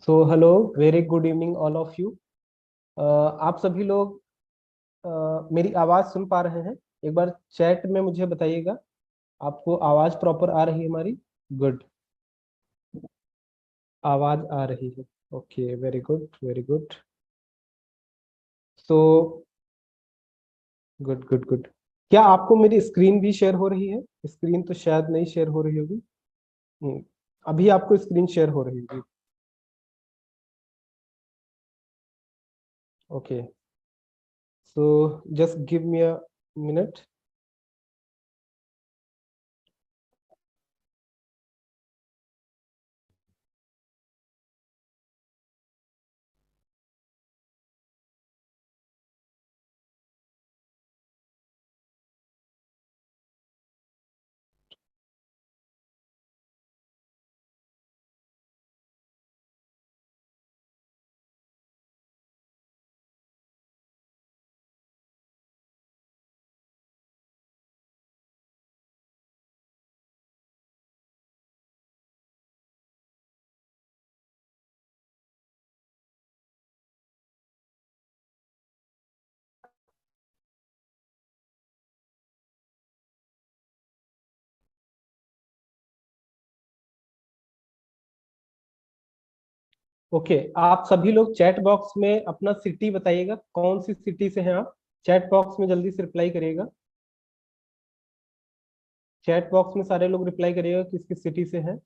So hello, very good evening all of you. आप सभी लोग मेरी आवाज़ सुन पा रहे हैं? एक बार चैट में मुझे बताइएगा, आपको आवाज़ प्रॉपर आ रही है हमारी? गुड, आवाज़ आ रही है। Okay, very good very good. So good good good. क्या आपको मेरी स्क्रीन भी शेयर हो रही है? स्क्रीन तो शायद नहीं शेयर हो रही होगी। हम्म, अभी आपको स्क्रीन शेयर हो रही होगी। Okay, so just give me a minute. Okay, आप सभी लोग चैट बॉक्स में अपना सिटी बताइएगा, कौन सी सिटी से हैं आप? चैट बॉक्स में जल्दी से रिप्लाई करिएगा। चैट बॉक्स में सारे लोग रिप्लाई करिएगा किस किस सिटी से हैं।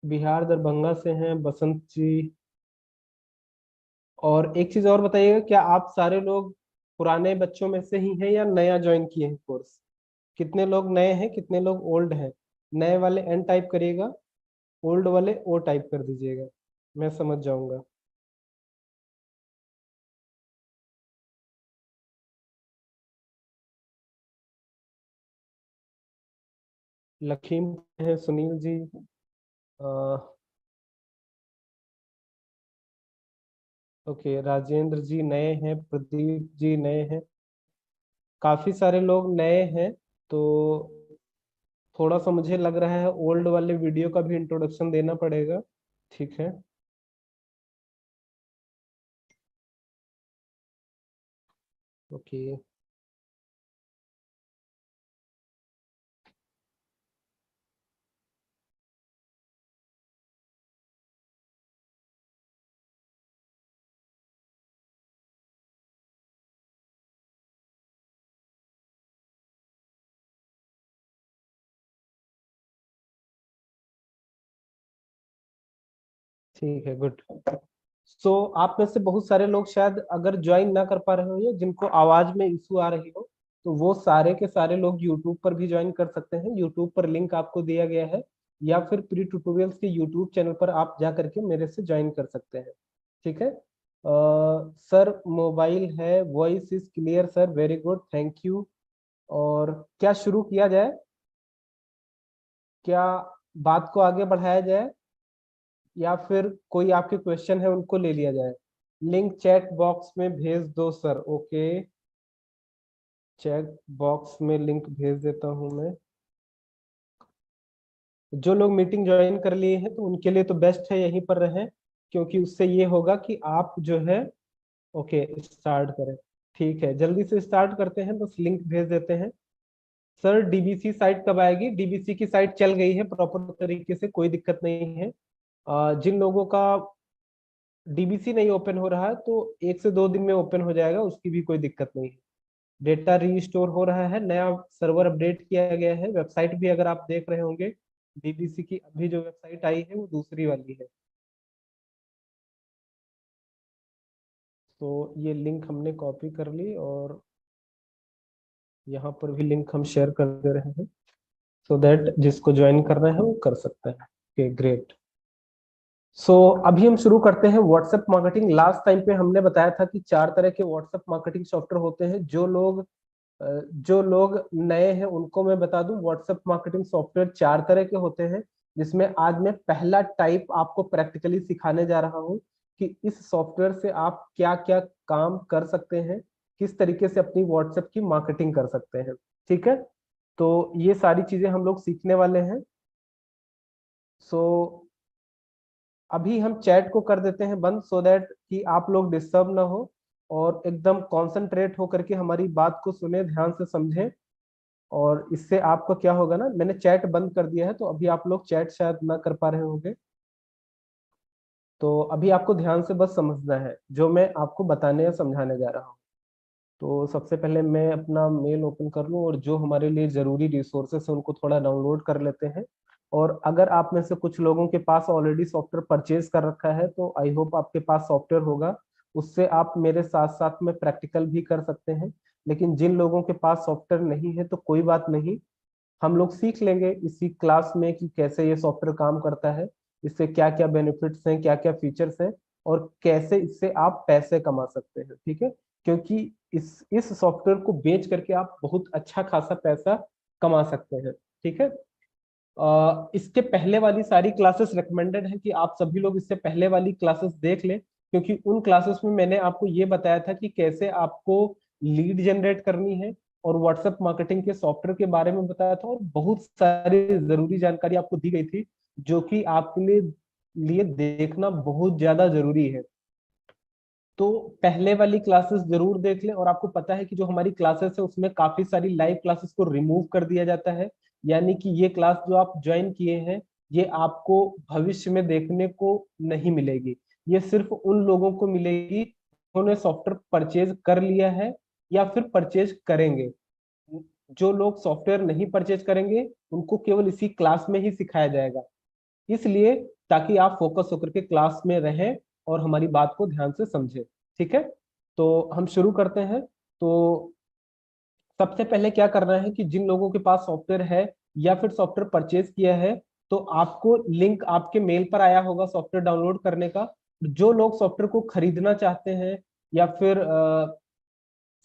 बिहार दरभंगा से हैं बसंत जी। और एक चीज और बताइएगा, क्या आप सारे लोग पुराने बच्चों में से ही हैं या नया ज्वाइन किए हैं कोर्स? कितने लोग नए हैं, कितने लोग ओल्ड हैं? नए वाले एन टाइप करिएगा, ओल्ड वाले ओ टाइप कर दीजिएगा, मैं समझ जाऊंगा। लखीम है, सुनील जी। ओके, राजेंद्र जी नए हैं, प्रदीप जी नए हैं। काफी सारे लोग नए हैं, तो थोड़ा सा मुझे लग रहा है ओल्ड वाले वीडियो का भी इंट्रोडक्शन देना पड़ेगा। ठीक है। ओके, ठीक है, गुड। सो आप में से बहुत सारे लोग शायद अगर ज्वाइन ना कर पा रहे हो या जिनको आवाज में इशू आ रही हो, तो वो सारे के सारे लोग यूट्यूब पर भी ज्वाइन कर सकते हैं। यूट्यूब पर लिंक आपको दिया गया है, या फिर प्री ट्यूटोरियल्स के यूट्यूब चैनल पर आप जा करके मेरे से ज्वाइन कर सकते हैं। ठीक है। सर मोबाइल है, voice is clear sir, very good, thank you. और क्या शुरू किया जाए? क्या बात को आगे बढ़ाया जाए, या फिर कोई आपके क्वेश्चन है उनको ले लिया जाए? लिंक चैट बॉक्स में भेज दो सर। ओके, चैट बॉक्स में लिंक भेज देता हूं मैं। जो लोग मीटिंग ज्वाइन कर लिए हैं तो उनके लिए तो बेस्ट है यहीं पर रहें, क्योंकि उससे ये होगा कि आप जो है। ओके, स्टार्ट करें। ठीक है, जल्दी से स्टार्ट करते हैं, बस लिंक भेज देते हैं। सर डीबीसी साइट कब आएगी? डीबीसी की साइट चल गई है प्रॉपर तरीके से, कोई दिक्कत नहीं है। जिन लोगों का डीबीसी नहीं ओपन हो रहा है तो 1 से 2 दिन में ओपन हो जाएगा, उसकी भी कोई दिक्कत नहीं है। डेटा रीस्टोर हो रहा है, नया सर्वर अपडेट किया गया है। वेबसाइट भी अगर आप देख रहे होंगे, डीबीसी की अभी जो वेबसाइट आई है वो दूसरी वाली है। तो ये लिंक हमने कॉपी कर ली और यहाँ पर भी लिंक हम शेयर कर दे रहे हैं, सो दैट जिसको ज्वाइन करना है वो कर सकता है। Okay, great. सो अभी हम शुरू करते हैं व्हाट्सएप मार्केटिंग। लास्ट टाइम पे हमने बताया था कि 4 तरह के व्हाट्सएप मार्केटिंग सॉफ्टवेयर होते हैं। जो लोग नए हैं उनको मैं बता दूं, व्हाट्सएप मार्केटिंग सॉफ्टवेयर 4 तरह के होते हैं, जिसमें आज मैं पहला टाइप आपको प्रैक्टिकली सिखाने जा रहा हूं कि इस सॉफ्टवेयर से आप क्या क्या काम कर सकते हैं, किस तरीके से अपनी व्हाट्सएप की मार्केटिंग कर सकते हैं। ठीक है, तो ये सारी चीजें हम लोग सीखने वाले हैं। सो अभी हम चैट को कर देते हैं बंद, सो दैट कि आप लोग डिस्टर्ब ना हो और एकदम कॉन्सेंट्रेट होकर के हमारी बात को सुने, ध्यान से समझें। और इससे आपका क्या होगा ना, मैंने चैट बंद कर दिया है तो अभी आप लोग चैट शायद ना कर पा रहे होंगे। तो अभी आपको ध्यान से बस समझना है जो मैं आपको बताने या समझाने जा रहा हूँ। तो सबसे पहले मैं अपना मेल ओपन कर लूँ और जो हमारे लिए जरूरी रिसोर्सेस है उनको थोड़ा डाउनलोड कर लेते हैं। और अगर आप में से कुछ लोगों के पास ऑलरेडी सॉफ्टवेयर परचेज कर रखा है तो आई होप आपके पास सॉफ्टवेयर होगा, उससे आप मेरे साथ साथ में प्रैक्टिकल भी कर सकते हैं। लेकिन जिन लोगों के पास सॉफ्टवेयर नहीं है तो कोई बात नहीं, हम लोग सीख लेंगे इसी क्लास में कि कैसे ये सॉफ्टवेयर काम करता है, इससे क्या क्या बेनिफिट्स हैं, क्या क्या फीचर्स हैं, और कैसे इससे आप पैसे कमा सकते हैं। ठीक है, क्योंकि इस सॉफ्टवेयर को बेच करके आप बहुत अच्छा खासा पैसा कमा सकते हैं। ठीक है, इसके पहले वाली सारी क्लासेस रिकमेंडेड है कि आप सभी लोग इससे पहले वाली क्लासेस देख लें, क्योंकि उन क्लासेस में मैंने आपको ये बताया था कि कैसे आपको लीड जनरेट करनी है और व्हाट्सएप मार्केटिंग के सॉफ्टवेयर के बारे में बताया था, और बहुत सारी जरूरी जानकारी आपको दी गई थी जो कि आपके लिए देखना बहुत ज्यादा जरूरी है। तो पहले वाली क्लासेस जरूर देख लें। और आपको पता है कि जो हमारी क्लासेस है उसमें काफी सारी लाइव क्लासेस को रिमूव कर दिया जाता है, यानी कि ये क्लास जो आप ज्वाइन किए हैं ये आपको भविष्य में देखने को नहीं मिलेगी। ये सिर्फ उन लोगों को मिलेगी जिन्होंने सॉफ्टवेयर परचेज कर लिया है या फिर परचेज करेंगे। जो लोग सॉफ्टवेयर नहीं परचेज करेंगे उनको केवल इसी क्लास में ही सिखाया जाएगा, इसलिए ताकि आप फोकस होकर के क्लास में रहें और हमारी बात को ध्यान से समझें। ठीक है, तो हम शुरू करते हैं। तो सबसे पहले क्या करना है कि जिन लोगों के पास सॉफ्टवेयर है या फिर सॉफ्टवेयर परचेज किया है, तो आपको लिंक आपके मेल पर आया होगा सॉफ्टवेयर डाउनलोड करने का। जो लोग सॉफ्टवेयर को खरीदना चाहते हैं या फिर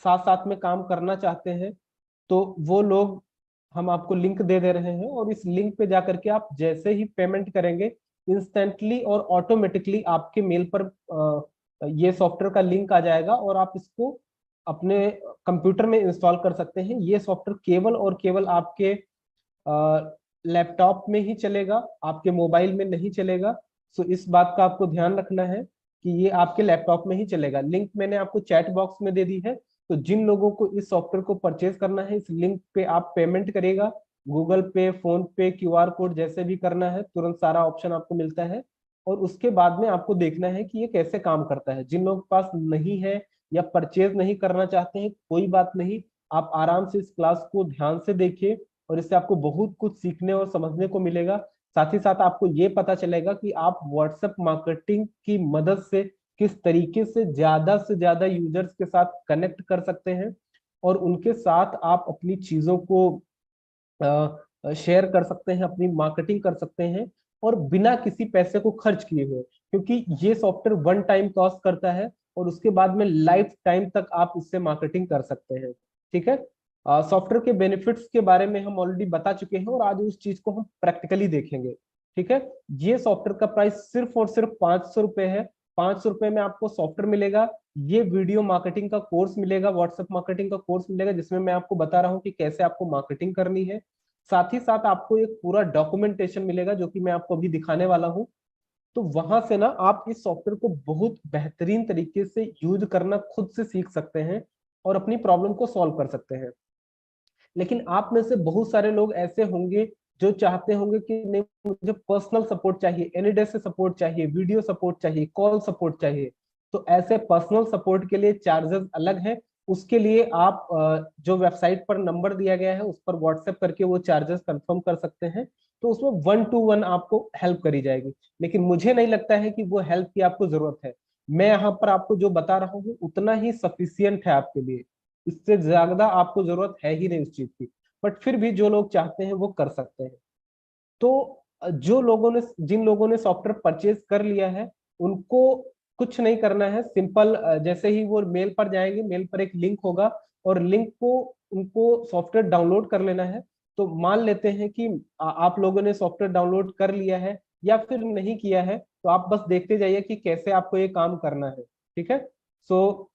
साथ साथ में काम करना चाहते हैं, तो वो लोग, हम आपको लिंक दे दे रहे हैं और इस लिंक पे जाकर के आप जैसे ही पेमेंट करेंगे इंस्टेंटली और ऑटोमेटिकली आपके मेल पर ये सॉफ्टवेयर का लिंक आ जाएगा और आप इसको अपने कंप्यूटर में इंस्टॉल कर सकते हैं। ये सॉफ्टवेयर केवल और केवल आपके लैपटॉप में ही चलेगा, आपके मोबाइल में नहीं चलेगा। सो इस बात का आपको ध्यान रखना है कि ये आपके लैपटॉप में ही चलेगा। लिंक मैंने आपको चैट बॉक्स में दे दी है, तो जिन लोगों को इस सॉफ्टवेयर को परचेज करना है इस लिंक पे आप पेमेंट करेगा, गूगल पे, फोन पे, क्यूआर कोड जैसे भी करना है, तुरंत सारा ऑप्शन आपको मिलता है। और उसके बाद में आपको देखना है कि ये कैसे काम करता है। जिन लोगों के पास नहीं है या परचेज नहीं करना चाहते हैं, कोई बात नहीं, आप आराम से इस क्लास को ध्यान से देखिए और इससे आपको बहुत कुछ सीखने और समझने को मिलेगा। साथ ही साथ आपको ये पता चलेगा कि आप व्हाट्सएप मार्केटिंग की मदद से किस तरीके से ज्यादा यूजर्स के साथ कनेक्ट कर सकते हैं और उनके साथ आप अपनी चीजों को शेयर कर सकते हैं, अपनी मार्केटिंग कर सकते हैं, और बिना किसी पैसे को खर्च किए हुए, क्योंकि ये सॉफ्टवेयर वन टाइम कॉस्ट करता है और उसके बाद में लाइफ टाइम तक आप इससे मार्केटिंग कर सकते हैं। ठीक है, सॉफ्टवेयर के बेनिफिट्स के बारे में हम ऑलरेडी बता चुके हैं और आज उस चीज को हम प्रैक्टिकली देखेंगे। ठीक है, ये सॉफ्टवेयर का प्राइस सिर्फ और सिर्फ 500 रुपए है। 500 रुपए में आपको सॉफ्टवेयर मिलेगा, ये वीडियो मार्केटिंग का कोर्स मिलेगा, व्हाट्सएप मार्केटिंग का कोर्स मिलेगा, जिसमें मैं आपको बता रहा हूँ कि कैसे आपको मार्केटिंग करनी है। साथ ही साथ आपको एक पूरा डॉक्यूमेंटेशन मिलेगा जो कि मैं आपको अभी दिखाने वाला हूँ। तो वहां से ना आप इस सॉफ्टवेयर को बहुत बेहतरीन तरीके से यूज करना खुद से सीख सकते हैं और अपनी प्रॉब्लम को सॉल्व कर सकते हैं। लेकिन आप में से बहुत सारे लोग ऐसे होंगे जो चाहते होंगे कि नहीं, मुझे पर्सनल सपोर्ट चाहिए, एनी डे से सपोर्ट चाहिए, वीडियो सपोर्ट चाहिए, कॉल सपोर्ट चाहिए। तो ऐसे पर्सनल सपोर्ट के लिए चार्जेस अलग है। उसके लिए आप जो वेबसाइट पर नंबर दिया गया है उस पर व्हाट्सएप करके वो चार्जेस कंफर्म कर सकते हैं। तो उसमें 1 to 1 आपको हेल्प करी जाएगी। लेकिन मुझे नहीं लगता है कि वो हेल्प की आपको जरूरत है। मैं यहाँ पर आपको जो बता रहा हूँ उतना ही सफिशियंट है आपके लिए, इससे ज्यादा आपको जरूरत है ही नहीं उस चीज की। बट फिर भी जो लोग चाहते हैं वो कर सकते हैं। तो जो लोगों ने जिन लोगों ने सॉफ्टवेयर परचेज कर लिया है उनको कुछ नहीं करना है। सिंपल, जैसे ही वो मेल पर जाएंगे, मेल पर एक लिंक होगा और लिंक को उनको सॉफ्टवेयर डाउनलोड कर लेना है। तो मान लेते हैं कि आप लोगों ने सॉफ्टवेयर डाउनलोड कर लिया है या फिर नहीं किया है, तो आप बस देखते जाइए कि कैसे आपको ये काम करना है। ठीक है, सो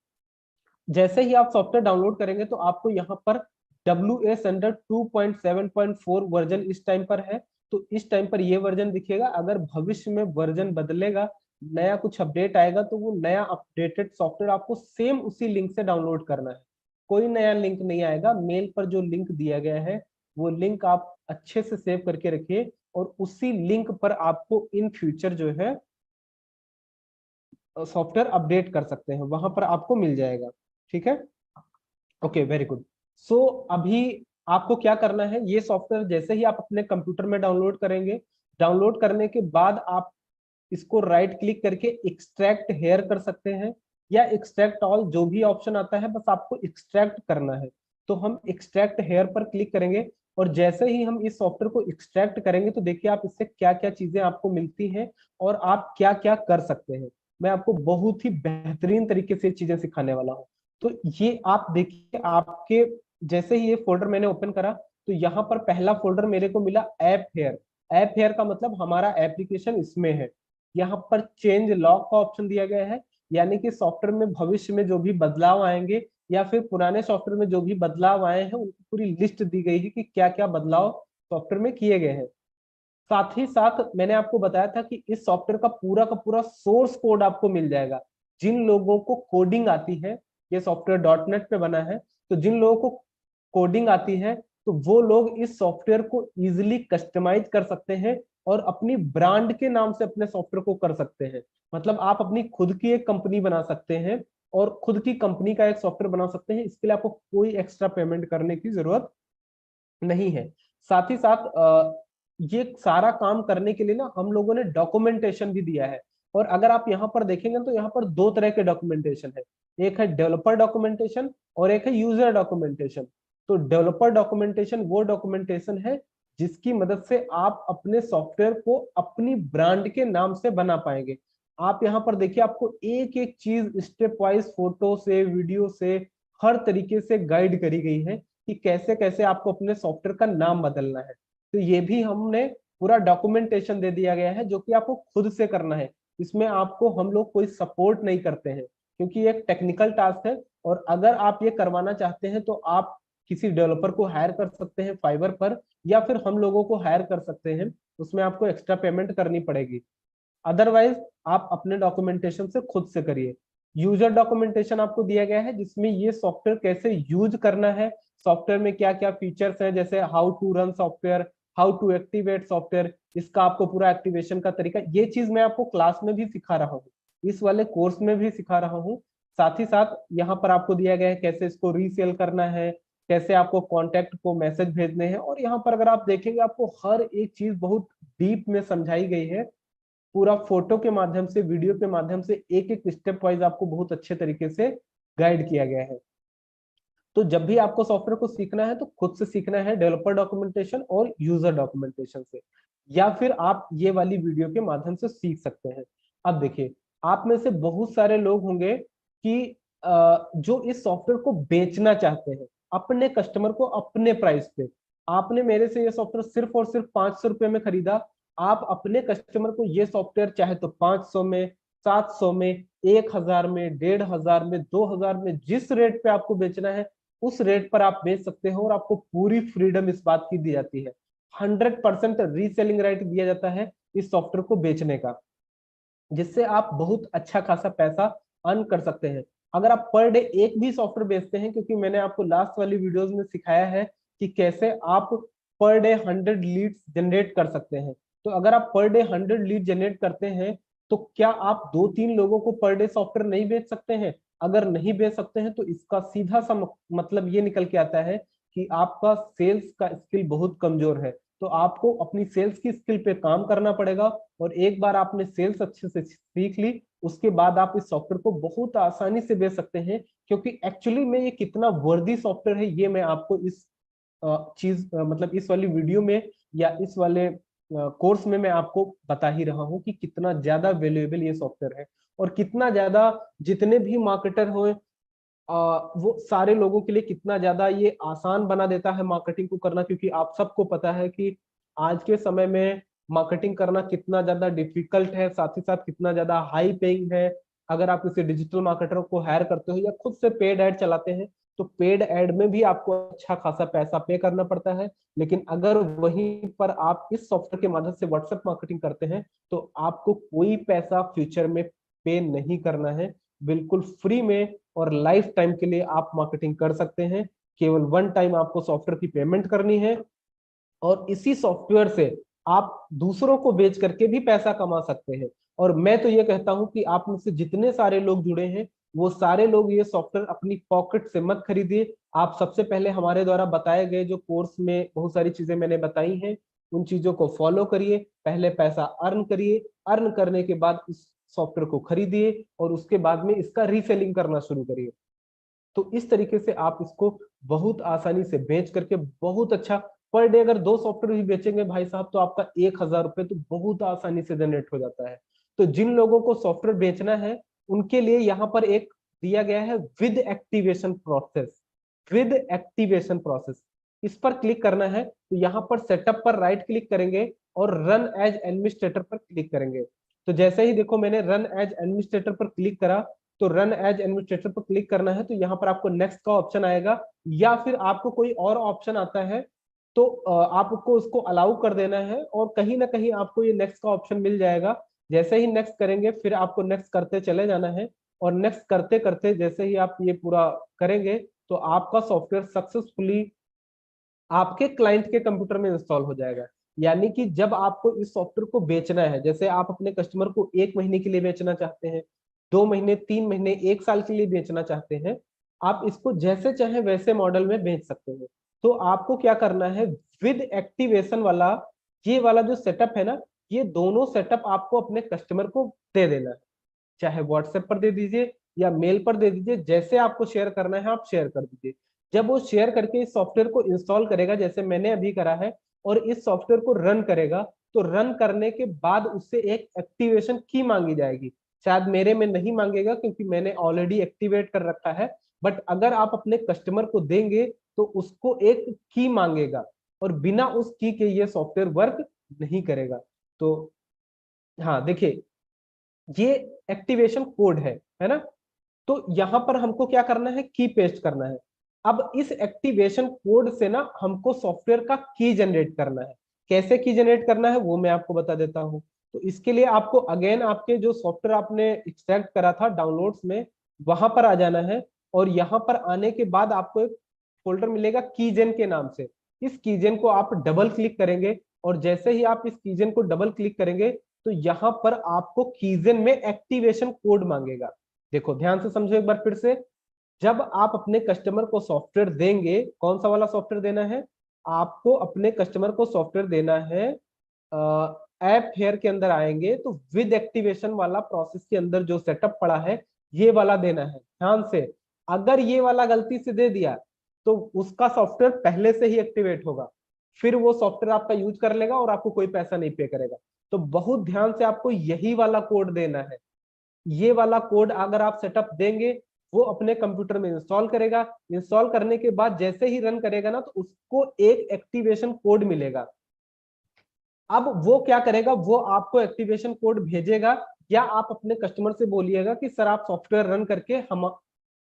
जैसे ही आप सॉफ्टवेयर डाउनलोड करेंगे तो आपको यहाँ पर WA Standard 2.7.4 वर्जन इस टाइम पर है। तो इस टाइम पर ये वर्जन दिखेगा। अगर भविष्य में वर्जन बदलेगा, नया कुछ अपडेट आएगा, तो वो नया अपडेटेड सॉफ्टवेयर आपको सेम उसी लिंक से डाउनलोड करना है। कोई नया लिंक नहीं आएगा। मेल पर जो लिंक दिया गया है वो लिंक आप अच्छे से सेव करके रखिए, और उसी लिंक पर आपको इन फ्यूचर जो है सॉफ्टवेयर अपडेट कर सकते हैं, वहां पर आपको मिल जाएगा। ठीक है, ओके, वेरी गुड। सो अभी आपको क्या करना है, ये सॉफ्टवेयर जैसे ही आप अपने कंप्यूटर में डाउनलोड करेंगे, डाउनलोड करने के बाद आप इसको राइट क्लिक करके एक्सट्रैक्ट हेयर कर सकते हैं, या एक्सट्रैक्ट ऑल, जो भी ऑप्शन आता है, बस आपको एक्सट्रैक्ट करना है। तो हम एक्सट्रैक्ट हेयर पर क्लिक करेंगे, और जैसे ही हम इस सॉफ्टवेयर को एक्सट्रैक्ट करेंगे तो देखिए आप इससे क्या क्या चीजें आपको मिलती हैं और आप क्या क्या कर सकते हैं। मैं आपको बहुत ही बेहतरीन तरीके से चीजें सिखाने वाला हूँ। तो ये आप देखिए, आपके जैसे ही ये फोल्डर मैंने ओपन करा, तो यहाँ पर पहला फोल्डर मेरे को मिला ऐप हेयर। ऐप हेयर का मतलब हमारा एप्लीकेशन इसमें है। यहाँ पर चेंज लॉक का ऑप्शन दिया गया है, यानी कि सॉफ्टवेयर में भविष्य में जो भी बदलाव आएंगे, या फिर पुराने सॉफ्टवेयर में जो भी बदलाव आए हैं, उनकी पूरी लिस्ट दी गई है कि क्या क्या बदलाव सॉफ्टवेयर में किए गए हैं। साथ ही साथ मैंने आपको बताया था कि इस सॉफ्टवेयर का पूरा सोर्स कोड आपको मिल जाएगा। जिन लोगों को कोडिंग आती है, ये सॉफ्टवेयर डॉटनेट पे बना है, तो जिन लोगों को कोडिंग आती है, तो वो लोग इस सॉफ्टवेयर को इजिली कस्टमाइज कर सकते हैं, और अपनी ब्रांड के नाम से अपने सॉफ्टवेयर को कर सकते हैं। मतलब आप अपनी खुद की एक कंपनी बना सकते हैं, और खुद की कंपनी का एक सॉफ्टवेयर बना सकते हैं। इसके लिए आपको कोई एक्स्ट्रा पेमेंट करने की जरूरत नहीं है। साथ ही साथ ये सारा काम करने के लिए ना हम लोगों ने डॉक्यूमेंटेशन भी दिया है। और अगर आप यहाँ पर देखेंगे तो यहाँ पर दो तरह के डॉक्यूमेंटेशन है। एक है डेवलपर डॉक्यूमेंटेशन और एक है यूजर डॉक्यूमेंटेशन। तो डेवलपर डॉक्यूमेंटेशन वो डॉक्यूमेंटेशन है जिसकी मदद से आप अपने सॉफ्टवेयर को अपनी ब्रांड के नाम से बना पाएंगे। आप यहाँ पर देखिए, आपको एक एक चीज स्टेप वाइज फोटो से, वीडियो से, हर तरीके से गाइड करी गई है कि कैसे कैसे आपको अपने सॉफ्टवेयर का नाम बदलना है। तो ये भी हमने पूरा डॉक्यूमेंटेशन दे दिया गया है, जो कि आपको खुद से करना है। इसमें आपको हम लोग कोई सपोर्ट नहीं करते हैं, क्योंकि ये एक टेक्निकल टास्क है। और अगर आप ये करवाना चाहते हैं तो आप किसी डेवलपर को हायर कर सकते हैं फाइवर पर, या फिर हम लोगों को हायर कर सकते हैं। उसमें आपको एक्स्ट्रा पेमेंट करनी पड़ेगी। अदरवाइज आप अपने डॉक्यूमेंटेशन से खुद से करिए। यूजर डॉक्यूमेंटेशन आपको दिया गया है, जिसमें ये सॉफ्टवेयर कैसे यूज करना है, सॉफ्टवेयर में क्या क्या फीचर्स हैं, जैसे how to run software, how to activate software, इसका आपको पूरा एक्टिवेशन का तरीका, ये चीज मैं आपको क्लास में भी सिखा रहा हूँ, इस वाले कोर्स में भी सिखा रहा हूँ। साथ ही साथ यहाँ पर आपको दिया गया है कैसे इसको रीसेल करना है, कैसे आपको कॉन्टेक्ट को मैसेज भेजने हैं। और यहाँ पर अगर आप देखेंगे, आपको हर एक चीज बहुत डीप में समझाई गई है। पूरा फोटो के माध्यम से, वीडियो के माध्यम से, एक एक स्टेप वाइज आपको बहुत अच्छे तरीके से गाइड किया गया है। तो जब भी आपको सॉफ्टवेयर को सीखना है तो खुद से सीखना है, डेवलपर डॉक्यूमेंटेशन और यूजर डॉक्यूमेंटेशन से, या फिर आप ये वाली वीडियो के माध्यम से सीख सकते हैं। अब देखिए, आप में से बहुत सारे लोग होंगे कि जो इस सॉफ्टवेयर को बेचना चाहते हैं अपने कस्टमर को अपने प्राइस पे। आपने मेरे से ये सॉफ्टवेयर सिर्फ और सिर्फ 500 रुपए में खरीदा। आप अपने कस्टमर को ये सॉफ्टवेयर चाहे तो 500 में, 700 में, 1000 में, 1500 में, 2000 में, जिस रेट पे आपको बेचना है उस रेट पर आप बेच सकते हो, और आपको पूरी फ्रीडम इस बात की दी जाती है। 100% रीसेलिंग राइट दिया जाता है इस सॉफ्टवेयर को बेचने का, जिससे आप बहुत अच्छा खासा पैसा अर्न कर सकते हैं। अगर आप पर डे एक भी सॉफ्टवेयर बेचते हैं, क्योंकि मैंने आपको लास्ट वाली वीडियोस में सिखाया है कि कैसे आप पर डे 100 लीड्स जनरेट कर सकते हैं। तो अगर आप पर डे 100 लीड जनरेट करते हैं, तो क्या आप 2-3 लोगों को पर डे सॉफ्टवेयर नहीं बेच सकते हैं? अगर नहीं बेच सकते हैं तो इसका सीधा सा मतलब ये निकल के आता है कि आपका सेल्स का स्किल बहुत कमजोर है। तो आपको अपनी सेल्स की स्किल पे काम करना पड़ेगा, और एक बार आपने सेल्स अच्छे से सीख ली, उसके बाद आप इस सॉफ्टवेयर को बहुत आसानी से बेच सकते हैं। क्योंकि एक्चुअली में ये कितना वर्दी सॉफ्टवेयर है, ये मैं आपको इस मतलब इस वाली वीडियो में या इस वाले कोर्स में मैं आपको बता ही रहा हूँ कि कितना ज्यादा वैल्यूएबल ये सॉफ्टवेयर है, और कितना ज्यादा जितने भी मार्केटर हो वो सारे लोगों के लिए कितना ज्यादा ये आसान बना देता है मार्केटिंग को करना। क्योंकि आप सबको पता है कि आज के समय में मार्केटिंग करना कितना ज्यादा डिफिकल्ट है, साथ ही साथ कितना ज्यादा हाई पेइंग है। अगर आप किसी डिजिटल मार्केटर को हायर करते हो या खुद से पेड एड चलाते हैं, तो पेड एड में भी आपको अच्छा खासा पैसा पे करना पड़ता है। लेकिन अगर वहीं पर आप इस सॉफ्टवेयर के माध्यम से व्हाट्सएप मार्केटिंग करते हैं तो आपको कोई पैसा फ्यूचर में पे नहीं करना है, बिल्कुल फ्री में और लाइफ टाइम के लिए आप मार्केटिंग कर सकते हैं। केवल वन टाइम आपको सॉफ्टवेयर की पेमेंट करनी है और इसी सॉफ्टवेयर से आप दूसरों को बेच करके भी पैसा कमा सकते हैं। और मैं तो ये कहता हूं कि आप में से जितने सारे लोग जुड़े हैं वो सारे लोग ये सॉफ्टवेयर अपनी पॉकेट से मत खरीदिए। आप सबसे पहले हमारे द्वारा बताए गए जो कोर्स में बहुत सारी चीजें मैंने बताई हैं उन चीजों को फॉलो करिए, पहले पैसा अर्न करिए, अर्न करने के बाद इस सॉफ्टवेयर को खरीदिए और उसके बाद में इसका रीसेलिंग करना शुरू करिए। तो इस तरीके से आप इसको बहुत आसानी से बेच करके बहुत अच्छा पर डे अगर 2 सॉफ्टवेयर भी बेचेंगे भाई साहब तो आपका 1,000 रुपये तो बहुत आसानी से जनरेट हो जाता है। तो जिन लोगों को सॉफ्टवेयर बेचना है उनके लिए यहाँ पर एक दिया गया है with activation process. With activation process इस पर क्लिक करना है तो यहाँ पर सेटअप पर राइट क्लिक करेंगे और रन एज एडमिनिस्ट्रेटर पर क्लिक करेंगे। तो जैसे ही देखो मैंने रन एज एडमिनिस्ट्रेटर पर क्लिक करा तो रन एज एडमिनिस्ट्रेटर पर क्लिक करना है तो यहाँ पर आपको नेक्स्ट का ऑप्शन आएगा या फिर आपको कोई और ऑप्शन आता है तो आपको उसको अलाउ कर देना है और कहीं ना कहीं आपको ये नेक्स्ट का ऑप्शन मिल जाएगा। जैसे ही नेक्स्ट करेंगे फिर आपको नेक्स्ट करते चले जाना है और नेक्स्ट करते करते जैसे ही आप ये पूरा करेंगे तो आपका सॉफ्टवेयर सक्सेसफुली आपके क्लाइंट के कंप्यूटर में इंस्टॉल हो जाएगा। यानी कि जब आपको इस सॉफ्टवेयर को बेचना है, जैसे आप अपने कस्टमर को 1 महीने के लिए बेचना चाहते हैं, 2 महीने, 3 महीने, 1 साल के लिए बेचना चाहते हैं, आप इसको जैसे चाहे वैसे मॉडल में बेच सकते हैं। तो आपको क्या करना है, विद एक्टिवेशन वाला ये वाला जो सेटअप है ना, ये दोनों सेटअप आपको अपने कस्टमर को दे देना है। चाहे व्हाट्सएप पर दे दीजिए या मेल पर दे दीजिए, जैसे आपको शेयर करना है आप शेयर कर दीजिए। जब वो शेयर करके इस सॉफ्टवेयर को इंस्टॉल करेगा जैसे मैंने अभी करा है और इस सॉफ्टवेयर को रन करेगा तो रन करने के बाद उससे एक एक्टिवेशन की मांगी जाएगी। शायद मेरे में नहीं मांगेगा क्योंकि मैंने ऑलरेडी एक्टिवेट कर रखा है, बट अगर आप अपने कस्टमर को देंगे तो उसको एक की मांगेगा और बिना उस की के ये सॉफ्टवेयर वर्क नहीं करेगा। तो हाँ देखिए ये एक्टिवेशन कोड है ना। तो यहां पर हमको क्या करना है, की पेस्ट करना है। अब इस एक्टिवेशन कोड से ना हमको सॉफ्टवेयर का की जनरेट करना है। कैसे की जनरेट करना है वो मैं आपको बता देता हूं। तो इसके लिए आपको अगेन आपके जो सॉफ्टवेयर आपने एक्सट्रैक्ट करा था डाउनलोड्स में वहां पर आ जाना है और यहां पर आने के बाद आपको एक फोल्डर मिलेगा कीजेन के नाम से। इस कीजेन को आप डबल क्लिक करेंगे और जैसे ही आप इस कीजेन को डबल क्लिक करेंगे तो यहां पर आपको कीजेन में एक्टिवेशन कोड मांगेगा। देखो ध्यान से समझो एक बार फिर से, जब आप अपने कस्टमर को सॉफ्टवेयर देंगे, कौन सा वाला सॉफ्टवेयर देना है, आपको अपने कस्टमर को सॉफ्टवेयर देना है ऐप फेयर के अंदर आएंगे तो विद एक्टिवेशन वाला प्रोसेस के अंदर जो सेटअप पड़ा है ये वाला देना है। ध्यान से, अगर ये वाला गलती से दे दिया तो उसका सॉफ्टवेयर पहले से ही एक्टिवेट होगा, फिर वो सॉफ्टवेयर आपका यूज कर लेगा और आपको कोई पैसा नहीं पे करेगा। तो बहुत ध्यान से आपको यही वाला कोड देना है। ये वाला कोड अगर आप सेटअप देंगे वो अपने कंप्यूटर में इंस्टॉल करेगा। इंस्टॉल करने के बाद जैसे ही रन करेगा ना तो उसको एक एक्टिवेशन कोड मिलेगा। अब वो क्या करेगा, वो आपको एक्टिवेशन कोड भेजेगा या आप अपने कस्टमर से बोलिएगा कि सर आप सॉफ्टवेयर रन करके हम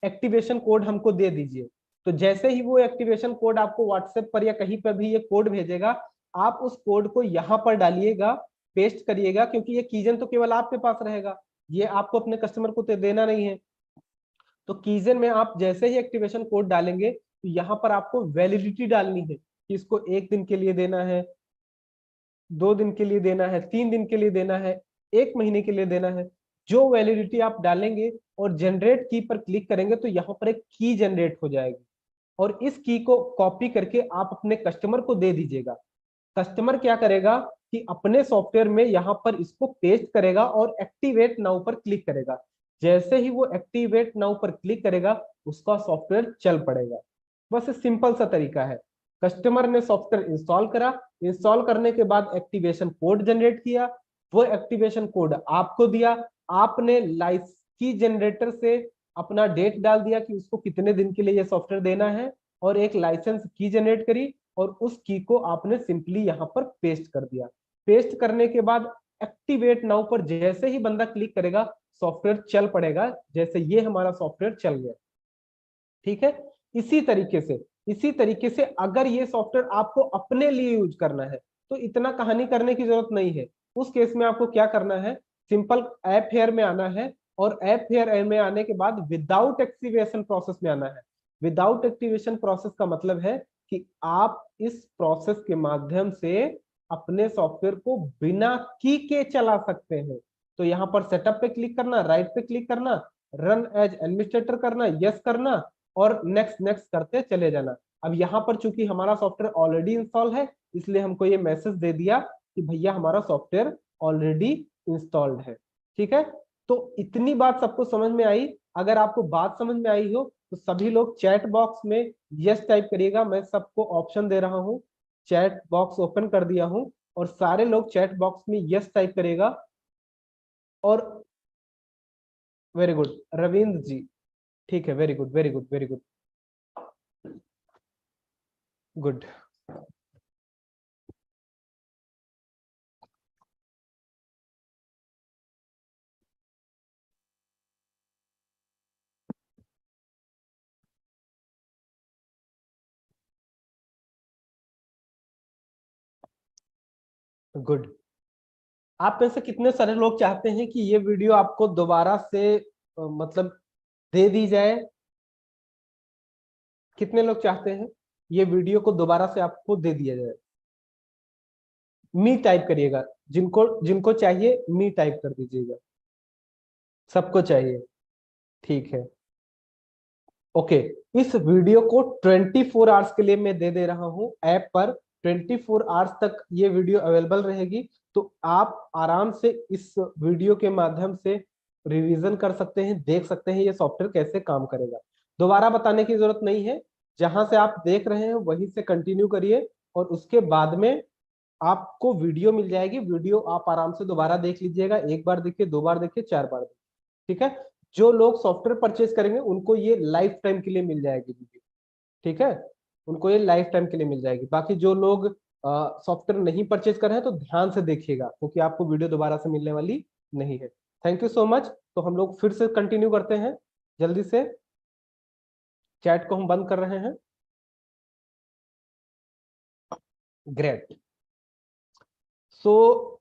एक्टिवेशन कोड हमको दे दीजिए। तो जैसे ही वो एक्टिवेशन कोड आपको व्हाट्सएप पर या कहीं पर भी ये कोड भेजेगा, आप उस कोड को यहाँ पर डालिएगा, पेस्ट करिएगा, क्योंकि ये कीजन तो केवल आपके पास रहेगा, ये आपको अपने कस्टमर को तो देना नहीं है। तो कीजन में आप जैसे ही एक्टिवेशन कोड डालेंगे तो यहाँ पर आपको वैलिडिटी डालनी है कि इसको 1 दिन के लिए देना है, 2 दिन के लिए देना है, 3 दिन के लिए देना है, 1 महीने के लिए देना है। जो वैलिडिटी आप डालेंगे और जनरेट की पर क्लिक करेंगे तो यहाँ पर एक की जनरेट हो जाएगी और इस की को कॉपी करके आप अपने कस्टमर को दे दीजिएगा। कस्टमर क्या करेगा कि अपने सॉफ्टवेयर में यहाँ पर इसको पेस्ट करेगा और एक्टिवेट नाउ पर क्लिक करेगा। जैसे ही वो एक्टिवेट नाउ पर क्लिक करेगा उसका सॉफ्टवेयर चल पड़ेगा। बस सिंपल सा तरीका है। कस्टमर ने सॉफ्टवेयर इंस्टॉल करा, इंस्टॉल करने के बाद एक्टिवेशन कोड जनरेट किया, वो एक्टिवेशन कोड आपको दिया, आपने लाइस की जनरेटर से अपना डेट डाल दिया कि उसको कितने दिन के लिए ये सॉफ्टवेयर देना है और एक लाइसेंस की जनरेट करी और उस की को आपने सिंपली यहाँ पर पेस्ट कर दिया। पेस्ट करने के बाद एक्टिवेट नाउ पर जैसे ही बंदा क्लिक करेगा सॉफ्टवेयर चल पड़ेगा, जैसे ये हमारा सॉफ्टवेयर चल गया। ठीक है, इसी तरीके से अगर ये सॉफ्टवेयर आपको अपने लिए यूज करना है तो इतना कहानी करने की जरूरत नहीं है। उस केस में आपको क्या करना है, सिंपल ऐप हेयर में आना है और ऐप हेयर में आने के बाद विदाउट एक्टिवेशन प्रोसेस में आना है। विदाउट एक्टिवेशन प्रोसेस का मतलब है कि आप इस प्रोसेस के माध्यम से अपने सॉफ्टवेयर को बिना की के चला सकते हैं। तो यहाँ पर सेटअप पे क्लिक करना, राइट पे क्लिक करना, रन एज एडमिनिस्ट्रेटर करना, यस करना और नेक्स्ट नेक्स्ट करते चले जाना। अब यहाँ पर चूंकि हमारा सॉफ्टवेयर ऑलरेडी इंस्टॉल है इसलिए हमको ये मैसेज दे दिया कि भैया हमारा सॉफ्टवेयर ऑलरेडी इंस्टॉल्ड है। ठीक है, तो इतनी बात सबको समझ में आई। अगर आपको बात समझ में आई हो तो सभी लोग चैट बॉक्स में यस टाइप करिएगा। मैं सबको ऑप्शन दे रहा हूं, चैट बॉक्स ओपन कर दिया हूं और सारे लोग चैट बॉक्स में यस टाइप करेगा। और वेरी गुड रविंद्र जी, ठीक है, very good very good very good good. Good. आप में से कितने सारे लोग चाहते हैं कि ये वीडियो आपको दोबारा से मतलब दे दी जाए? कितने लोग चाहते हैं ये वीडियो को दोबारा से आपको दे दिया जाए? मी टाइप करिएगा, जिनको जिनको चाहिए मी टाइप कर दीजिएगा। सबको चाहिए, ठीक है, ओके। इस वीडियो को 24 आवर्स के लिए मैं दे दे रहा हूं ऐप पर। 24 आवर्स तक ये वीडियो अवेलेबल रहेगी, तो आप आराम से इस वीडियो के माध्यम से रिवीजन कर सकते हैं, देख सकते हैं ये सॉफ्टवेयर कैसे काम करेगा। दोबारा बताने की जरूरत नहीं है, जहां से आप देख रहे हैं वहीं से कंटिन्यू करिए और उसके बाद में आपको वीडियो मिल जाएगी। वीडियो आप आराम से दोबारा देख लीजिएगा, एक बार देखिए, दो बार देखिए, चार बार देखिए। ठीक है, जो लोग सॉफ्टवेयर परचेज करेंगे उनको ये लाइफ टाइम के लिए मिल जाएगी वीडियो। ठीक है, उनको ये लाइफ टाइम के लिए मिल जाएगी। बाकी जो लोग सॉफ्टवेयर नहीं परचेज कर रहे हैं तो ध्यान से देखिएगा, क्योंकि आपको वीडियो दोबारा से मिलने वाली नहीं है। Thank you so much. तो हम लोग फिर से कंटिन्यू करते हैं जल्दी से। चैट को हम बंद कर रहे हैं। ग्रेट। सो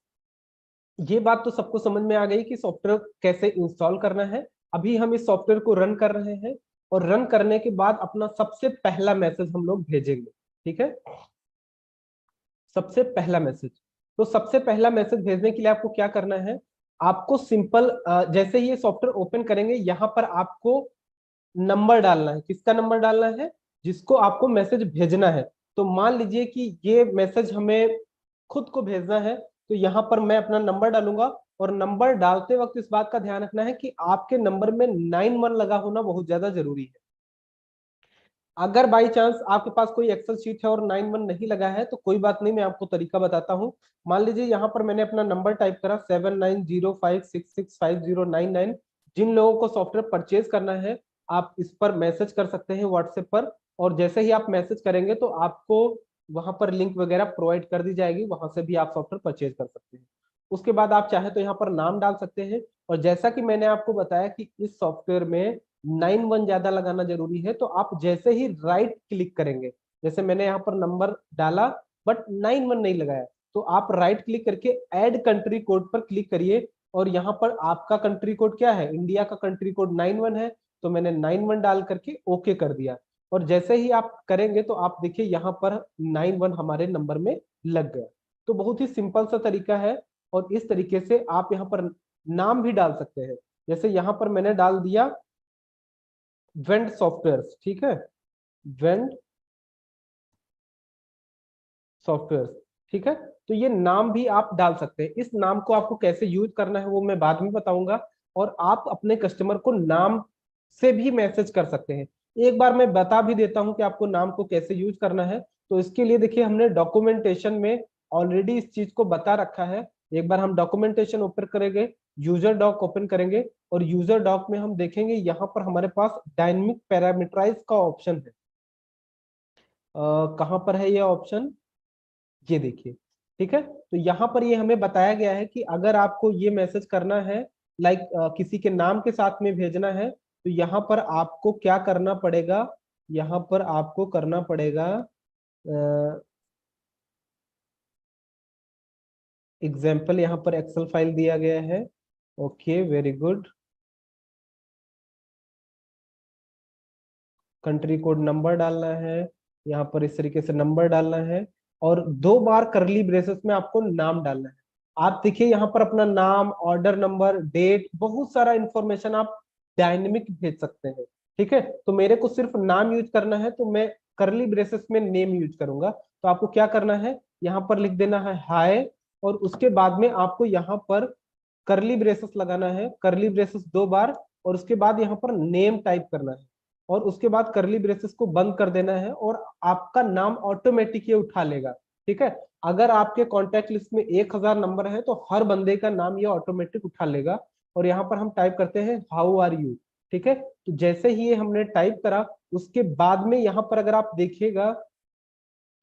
ये बात तो सबको समझ में आ गई कि सॉफ्टवेयर कैसे इंस्टॉल करना है। अभी हम इस सॉफ्टवेयर को रन कर रहे हैं और रन करने के बाद अपना सबसे पहला मैसेज हम लोग भेजेंगे। ठीक है, सबसे पहला मैसेज। तो सबसे पहला मैसेज भेजने के लिए आपको क्या करना है, आपको सिंपल जैसे ही ये सॉफ्टवेयर ओपन करेंगे यहाँ पर आपको नंबर डालना है। किसका नंबर डालना है? जिसको आपको मैसेज भेजना है। तो मान लीजिए कि ये मैसेज हमें खुद को भेजना है, तो यहाँ पर मैं अपना नंबर डालूंगा और नंबर डालते वक्त इस बात का ध्यान रखना है कि आपके नंबर में 91 लगा होना बहुत ज्यादा जरूरी है। अगर बाई चांस आपके पास कोई एक्सेल शीट है और 91 नहीं लगा है तो कोई बात नहीं, मैं आपको तरीका बताता हूं। मान लीजिए यहाँ पर मैंने अपना नंबर टाइप करा 7905665099। जिन लोगों को सॉफ्टवेयर परचेज करना है आप इस पर मैसेज कर सकते हैं व्हाट्सएप पर, और जैसे ही आप मैसेज करेंगे तो आपको वहां पर लिंक वगैरह प्रोवाइड कर दी जाएगी, वहां से भी आप सॉफ्टवेयर परचेज कर सकते हैं। उसके बाद आप चाहे तो यहाँ पर नाम डाल सकते हैं। और जैसा कि मैंने आपको बताया कि इस सॉफ्टवेयर में 91 ज्यादा लगाना जरूरी है, तो आप जैसे ही राइट क्लिक करेंगे, जैसे मैंने यहाँ पर नंबर डाला बट 91 नहीं लगाया, तो आप राइट क्लिक करके ऐड कंट्री कोड पर क्लिक करिए। और यहाँ पर आपका कंट्री कोड क्या है? इंडिया का कंट्री कोड 91 है, तो मैंने 91 डाल करके ओके कर दिया। और जैसे ही आप करेंगे तो आप देखिए यहाँ पर 91 हमारे नंबर में लग गया। तो बहुत ही सिंपल सा तरीका है। और इस तरीके से आप यहाँ पर नाम भी डाल सकते हैं। जैसे यहाँ पर मैंने डाल दिया वेंड सॉफ्टवेयर। ठीक है, वेंड सॉफ्टवेयर। ठीक है, तो ये नाम भी आप डाल सकते हैं। इस नाम को आपको कैसे यूज करना है वो मैं बाद में बताऊंगा। और आप अपने कस्टमर को नाम से भी मैसेज कर सकते हैं। एक बार मैं बता भी देता हूं कि आपको नाम को कैसे यूज करना है। तो इसके लिए देखिए हमने डॉक्यूमेंटेशन में ऑलरेडी इस चीज को बता रखा है। एक बार हम डॉक्यूमेंटेशन ओपन करेंगे, यूजर डॉक ओपन करेंगे और यूजर डॉक में हम देखेंगे यहाँ पर हमारे पास डायनेमिक पैरामीटराइज का ऑप्शन है। कहाँ पर है ये ऑप्शन? ये देखिए। ठीक है, तो यहाँ पर ये हमें बताया गया है कि अगर आपको ये मैसेज करना है लाइक किसी के नाम के साथ में भेजना है, तो यहाँ पर आपको क्या करना पड़ेगा, यहाँ पर आपको करना पड़ेगा, एग्जाम्पल यहाँ पर एक्सेल फाइल दिया गया है। Okay, very good. Country code number डालना है, यहाँ पर इस तरीके से नंबर डालना है, और 2 बार करली ब्रेसेस में आपको नाम डालना है। आप देखिए यहाँ पर अपना नाम, ऑर्डर नंबर, डेट, बहुत सारा इंफॉर्मेशन आप डायनेमिक भेज सकते हैं। ठीक है, तो मेरे को सिर्फ नाम यूज करना है, तो मैं करली ब्रेसेस में नेम यूज करूंगा। तो आपको क्या करना है, यहाँ पर लिख देना है हाय, और उसके बाद में आपको यहाँ पर करली ब्रेसेस लगाना है, करली ब्रेसेस 2 बार, और उसके बाद यहाँ पर नेम टाइप करना है, और उसके बाद करली ब्रेसेस को बंद कर देना है, और आपका नाम ऑटोमेटिक ये उठा लेगा। ठीक है, अगर आपके कॉन्टैक्ट लिस्ट में 1000 नंबर है तो हर बंदे का नाम ये ऑटोमेटिक उठा लेगा। और यहाँ पर हम टाइप करते हैं हाउ आर यू। ठीक है, तो जैसे ही ये हमने टाइप करा, उसके बाद में यहाँ पर अगर आप देखिएगा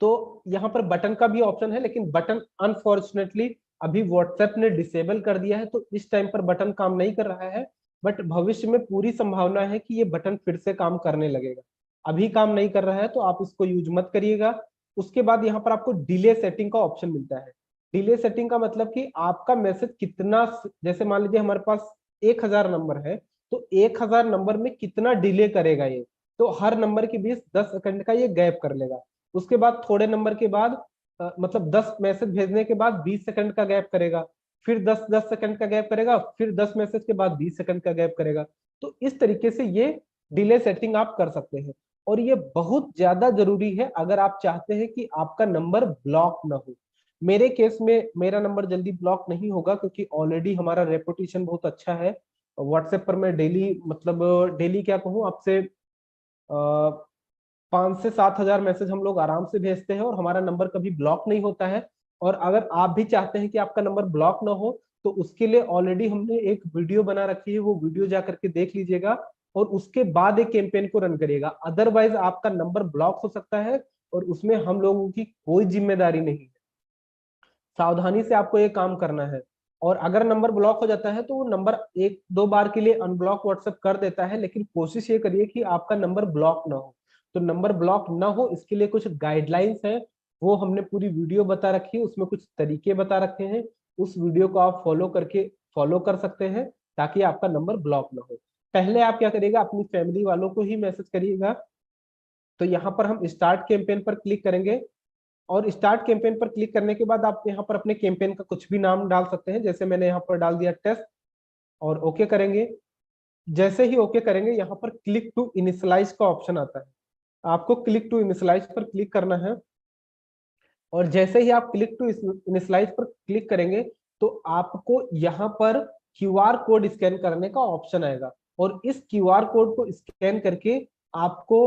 तो यहाँ पर बटन का भी ऑप्शन है, लेकिन बटन अनफॉर्चुनेटली अभी व्हाट्सएप ने डिसेबल कर दिया है, तो इस टाइम पर बटन काम नहीं कर रहा है। बट भविष्य में पूरी संभावना है कि ये बटन फिर से काम करने लगेगा। अभी काम नहीं कर रहा है तो आप इसको यूज मत करिएगा। उसके बाद यहाँ पर आपको डिले सेटिंग का ऑप्शन मिलता है। डिले सेटिंग का मतलब कि आपका मैसेज कितना, जैसे मान लीजिए हमारे पास 1000 नंबर है, तो 1000 नंबर में कितना डिले करेगा ये, तो हर नंबर के बीच 10 सेकंड का ये गैप कर लेगा। उसके बाद थोड़े नंबर के बाद मतलब 10 मैसेज भेजने के बाद 20 सेकंड का गैप करेगा, फिर 10 सेकंड का गैप करेगा, फिर 10 मैसेज के बाद 20 सेकंड का गैप करेगा। तो इस तरीके से ये डिले सेटिंग आप कर सकते हैं, और ये बहुत ज्यादा जरूरी है अगर आप चाहते हैं कि आपका नंबर ब्लॉक ना हो। मेरे केस में मेरा नंबर जल्दी ब्लॉक नहीं होगा, क्योंकि ऑलरेडी हमारा रेपुटेशन बहुत अच्छा है। व्हाट्सएप पर मैं डेली, मतलब डेली क्या कहूँ आपसे, 5 से 7 हजार मैसेज हम लोग आराम से भेजते हैं, और हमारा नंबर कभी ब्लॉक नहीं होता है। और अगर आप भी चाहते हैं कि आपका नंबर ब्लॉक ना हो, तो उसके लिए ऑलरेडी हमने एक वीडियो बना रखी है, वो वीडियो जा करके देख लीजिएगा, और उसके बाद एक कैंपेन को रन करिएगा। अदरवाइज आपका नंबर ब्लॉक हो सकता है, और उसमें हम लोगों की कोई जिम्मेदारी नहीं है। सावधानी से आपको ये काम करना है। और अगर नंबर ब्लॉक हो जाता है तो वो नंबर 1-2 बार के लिए अनब्लॉक व्हाट्सएप कर देता है, लेकिन कोशिश ये करिए कि आपका नंबर ब्लॉक ना हो। तो नंबर ब्लॉक ना हो, इसके लिए कुछ गाइडलाइंस है, वो हमने पूरी वीडियो बता रखी है, उसमें कुछ तरीके बता रखे हैं। उस वीडियो को आप फॉलो कर सकते हैं, ताकि आपका नंबर ब्लॉक ना हो। पहले आप क्या करिएगा, अपनी फैमिली वालों को ही मैसेज करिएगा। तो यहाँ पर हम स्टार्ट कैंपेन पर क्लिक करेंगे, और स्टार्ट कैंपेन पर क्लिक करने के बाद आप यहाँ पर अपने कैंपेन का कुछ भी नाम डाल सकते हैं। जैसे मैंने यहाँ पर डाल दिया टेस्ट, और ओके करेंगे। जैसे ही ओके करेंगे, यहाँ पर क्लिक टू इनिशियलाइज का ऑप्शन आता है, आपको क्लिक टू इनिशियलाइज पर क्लिक करना है। और जैसे ही आप क्लिक टू इनिशियलाइज पर क्लिक करेंगे, तो आपको यहाँ पर क्यूआर कोड स्कैन करने का ऑप्शन आएगा, और इस क्यूआर कोड को स्कैन करके आपको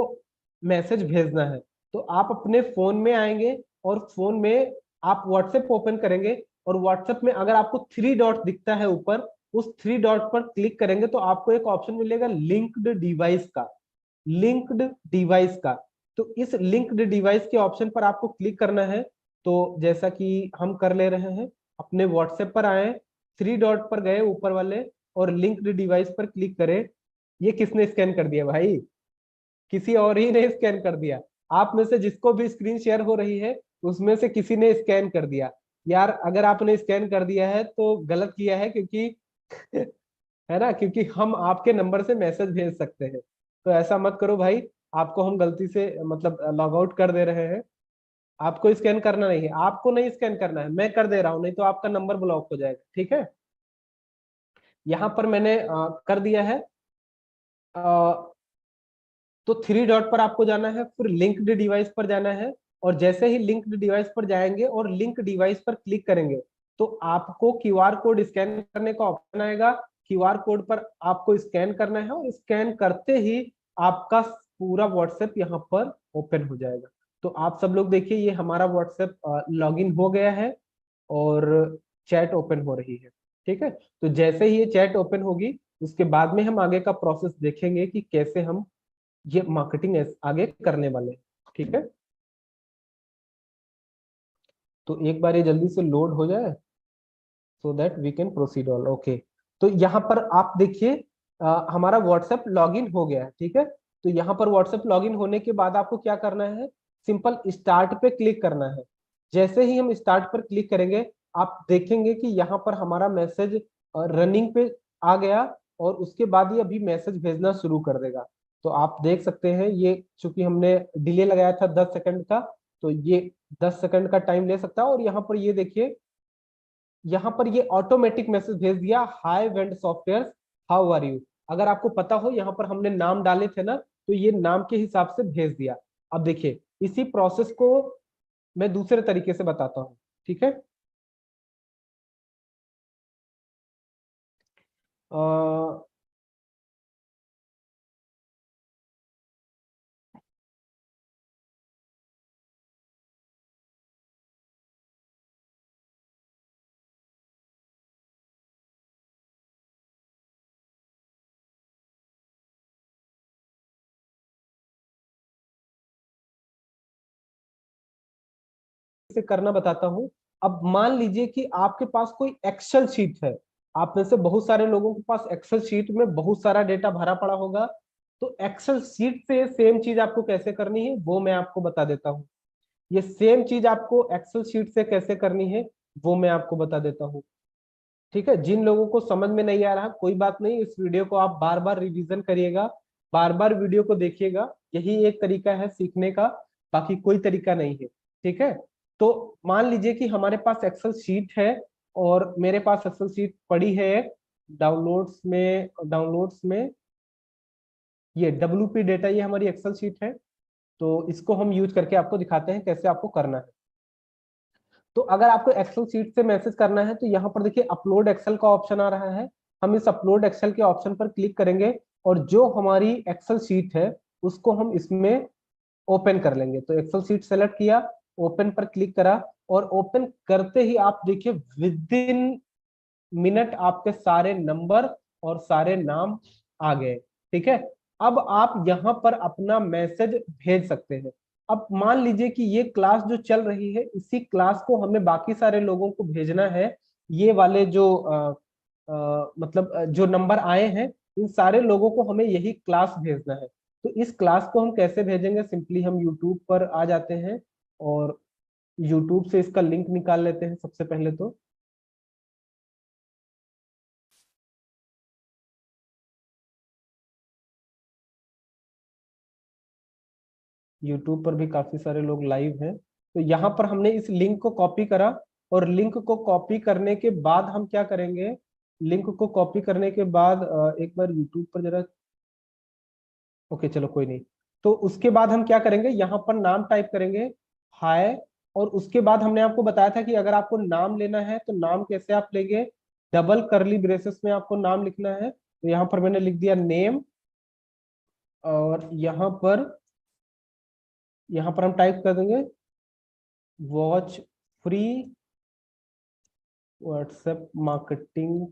मैसेज भेजना है। तो आप अपने फोन में आएंगे, और फोन में आप व्हाट्सएप ओपन करेंगे, और व्हाट्सएप में अगर आपको 3 डॉट दिखता है ऊपर, उस 3 डॉट पर क्लिक करेंगे तो आपको एक ऑप्शन मिलेगा लिंक्ड डिवाइस का, लिंक्ड डिवाइस का। तो इस लिंक्ड डिवाइस के ऑप्शन पर आपको क्लिक करना है। तो जैसा कि हम कर ले रहे हैं, अपने व्हाट्सएप पर आए, 3 डॉट पर गए ऊपर वाले, और लिंक्ड डिवाइस पर क्लिक करें। ये किसने स्कैन कर दिया भाई? किसी और ही ने स्कैन कर दिया। आप में से जिसको भी स्क्रीन शेयर हो रही है, उसमें से किसी ने स्कैन कर दिया। यार अगर आपने स्कैन कर दिया है तो गलत किया है, क्योंकि है ना, क्योंकि हम आपके नंबर से मैसेज भेज सकते हैं। तो ऐसा मत करो भाई, आपको हम गलती से मतलब लॉग आउट कर दे रहे हैं। आपको स्कैन करना नहीं है, आपको नहीं स्कैन करना है, मैं कर दे रहा हूं, नहीं तो आपका नंबर ब्लॉक हो जाएगा। ठीक है, यहाँ पर मैंने कर दिया है। तो 3 डॉट पर आपको जाना है, फिर लिंक्ड डिवाइस पर जाना है, और जैसे ही लिंक्ड डिवाइस पर जाएंगे और लिंक डिवाइस पर क्लिक करेंगे, तो आपको क्यूआर कोड स्कैन करने का ऑप्शन आएगा। क्यूआर कोड पर आपको स्कैन करना है, और स्कैन करते ही आपका पूरा व्हाट्सएप यहाँ पर ओपन हो जाएगा। तो आप सब लोग देखिए, ये हमारा व्हाट्सएप लॉगिन हो गया है, और चैट ओपन हो रही है। ठीक है, तो जैसे ही ये चैट ओपन होगी, उसके बाद में हम आगे का प्रोसेस देखेंगे कि कैसे हम ये मार्केटिंग आगे करने वाले हैं। ठीक है, तो एक बार ये जल्दी से लोड हो जाए, so that we can proceed on. Okay, तो यहाँ पर आप देखिए हमारा व्हाट्सएप लॉगिन हो गया है। ठीक है, तो यहाँ पर व्हाट्सएप लॉगिन होने के बाद आपको क्या करना है, सिंपल स्टार्ट पे क्लिक करना है। जैसे ही हम स्टार्ट पर क्लिक करेंगे आप देखेंगे कि यहाँ पर हमारा मैसेज रनिंग पे आ गया और उसके बाद ये अभी मैसेज भेजना शुरू कर देगा। तो आप देख सकते हैं ये चूंकि हमने डिले लगाया था 10 सेकंड का, तो ये 10 सेकंड का टाइम ले सकता है। और यहाँ पर ये देखिए, यहाँ पर ये ऑटोमेटिक मैसेज भेज दिया, हाय वेंड सॉफ्टवेयर हाउ आर यू। अगर आपको पता हो यहाँ पर हमने नाम डाले थे ना, तो ये नाम के हिसाब से भेज दिया। अब देखिए इसी प्रोसेस को मैं दूसरे तरीके से बताता हूँ, ठीक है। अ, इसे करना बताता हूँ। अब मान लीजिए कि आपके पास कोई एक्सेल शीट है, आप में से बहुत सारे लोगों के पास एक्सेल शीट में बहुत सारा डेटा भरा पड़ा होगा। तो एक्सेल शीट से सेम चीज आपको कैसे करनी है वो मैं आपको बता देता हूँ। ये सेम चीज आपको एक्सेल शीट से कैसे करनी है वो मैं आपको बता देता हूँ, ठीक है। जिन लोगों को समझ में नहीं आ रहा कोई बात नहीं, इस वीडियो को आप बार बार रिवीजन करिएगा, बार बार वीडियो को देखिएगा, यही एक तरीका है सीखने का, बाकी कोई तरीका नहीं है, ठीक है। तो मान लीजिए कि हमारे पास एक्सेल शीट है और मेरे पास एक्सेल शीट पड़ी है डाउनलोड्स में ये WP डेटा, ये हमारी एक्सेल शीट है। तो इसको हम यूज करके आपको दिखाते हैं कैसे आपको करना है। तो अगर आपको एक्सेल शीट से मैसेज करना है तो यहाँ पर देखिए अपलोड एक्सेल का ऑप्शन आ रहा है। हम इस अपलोड एक्सेल के ऑप्शन पर क्लिक करेंगे और जो हमारी एक्सेल शीट है उसको हम इसमें ओपन कर लेंगे। तो एक्सेल शीट सेलेक्ट किया, ओपन पर क्लिक करा और ओपन करते ही आप देखिए विद इन मिनट आपके सारे नंबर और सारे नाम आ गए, ठीक है। अब आप यहाँ पर अपना मैसेज भेज सकते हैं। अब मान लीजिए कि ये क्लास जो चल रही है इसी क्लास को हमें बाकी सारे लोगों को भेजना है। ये वाले जो मतलब जो नंबर आए हैं इन सारे लोगों को हमें यही क्लास भेजना है। तो इस क्लास को हम कैसे भेजेंगे, सिंपली हम यूट्यूब पर आ जाते हैं और यूट्यूब से इसका लिंक निकाल लेते हैं सबसे पहले। तो यूट्यूब पर भी काफी सारे लोग लाइव हैं। तो यहाँ पर हमने इस लिंक को कॉपी करा और लिंक को कॉपी करने के बाद हम क्या करेंगे, लिंक को कॉपी करने के बाद एक बार यूट्यूब पर जरा, ओके चलो कोई नहीं। तो उसके बाद हम क्या करेंगे, यहाँ पर नाम टाइप करेंगे हाय। और उसके बाद हमने आपको बताया था कि अगर आपको नाम लेना है तो नाम कैसे आप लेंगे, डबल करली ब्रेसेस में आपको नाम लिखना है। तो यहाँ पर मैंने लिख दिया नेम और यहाँ पर हम टाइप कर देंगे watch free WhatsApp marketing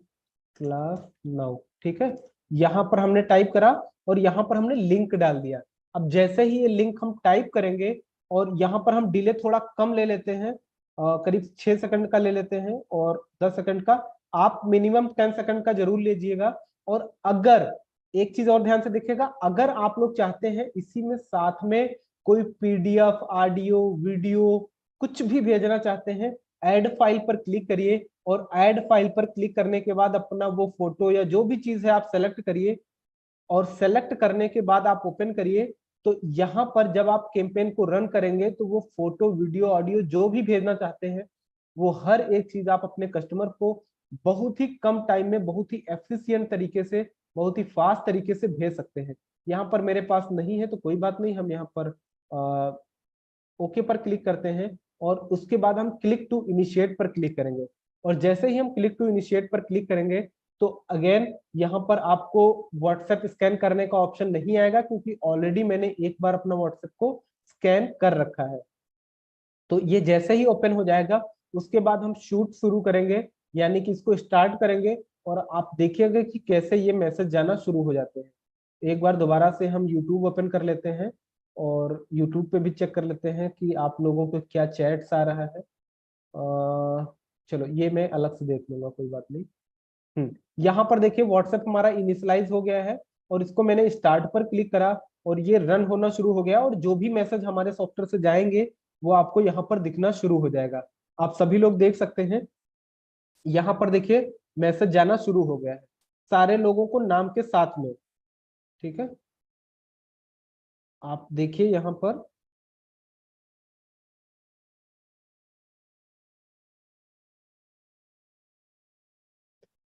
class now, ठीक है। यहाँ पर हमने टाइप करा और यहाँ पर हमने लिंक डाल दिया। अब जैसे ही ये लिंक हम टाइप करेंगे और यहाँ पर हम डिले थोड़ा कम ले लेते हैं, करीब 6 सेकंड का ले लेते हैं और 10 सेकंड का, आप मिनिमम 10 सेकंड का जरूर लीजिएगा। और अगर एक चीज और ध्यान से देखिएगा, अगर आप लोग चाहते हैं इसी में साथ में कोई PDF ऑडियो वीडियो कुछ भी भेजना चाहते हैं, ऐड फाइल पर क्लिक करिए और ऐड फाइल पर क्लिक करने के बाद अपना वो फोटो या जो भी चीज है आप सेलेक्ट करिए और सेलेक्ट करने के बाद आप ओपन करिए। तो यहाँ पर जब आप कैंपेन को रन करेंगे तो वो फोटो वीडियो ऑडियो जो भी भेजना चाहते हैं वो हर एक चीज आप अपने कस्टमर को बहुत ही कम टाइम में बहुत ही एफिशिएंट तरीके से बहुत ही फास्ट तरीके से भेज सकते हैं। यहाँ पर मेरे पास नहीं है तो कोई बात नहीं, हम यहाँ पर ओके पर क्लिक करते हैं और उसके बाद हम क्लिक टू इनिशिएट पर क्लिक करेंगे। और जैसे ही हम क्लिक टू इनिशिएट पर क्लिक करेंगे तो अगेन यहाँ पर आपको व्हाट्सएप स्कैन करने का ऑप्शन नहीं आएगा क्योंकि ऑलरेडी मैंने एक बार अपना व्हाट्सएप को स्कैन कर रखा है। तो ये जैसे ही ओपन हो जाएगा उसके बाद हम शूट शुरू करेंगे, यानी कि इसको स्टार्ट करेंगे और आप देखिएगा कि कैसे ये मैसेज जाना शुरू हो जाते हैं। एक बार दोबारा से हम यूट्यूब ओपन कर लेते हैं और यूट्यूब पे भी चेक कर लेते हैं कि आप लोगों को क्या चैट्स आ रहा है। चलो ये मैं अलग से देख लूंगा, कोई बात नहीं। यहाँ पर देखिए व्हाट्सएप हमारा इनिशियलाइज हो गया है और इसको मैंने स्टार्ट पर क्लिक करा और ये रन होना शुरू हो गया, और जो भी मैसेज हमारे सॉफ्टवेयर से जाएंगे वो आपको यहाँ पर दिखना शुरू हो जाएगा। आप सभी लोग देख सकते हैं, यहाँ पर देखिए मैसेज जाना शुरू हो गया है सारे लोगों को नाम के साथ में। ठीक है, आप देखिए यहाँ पर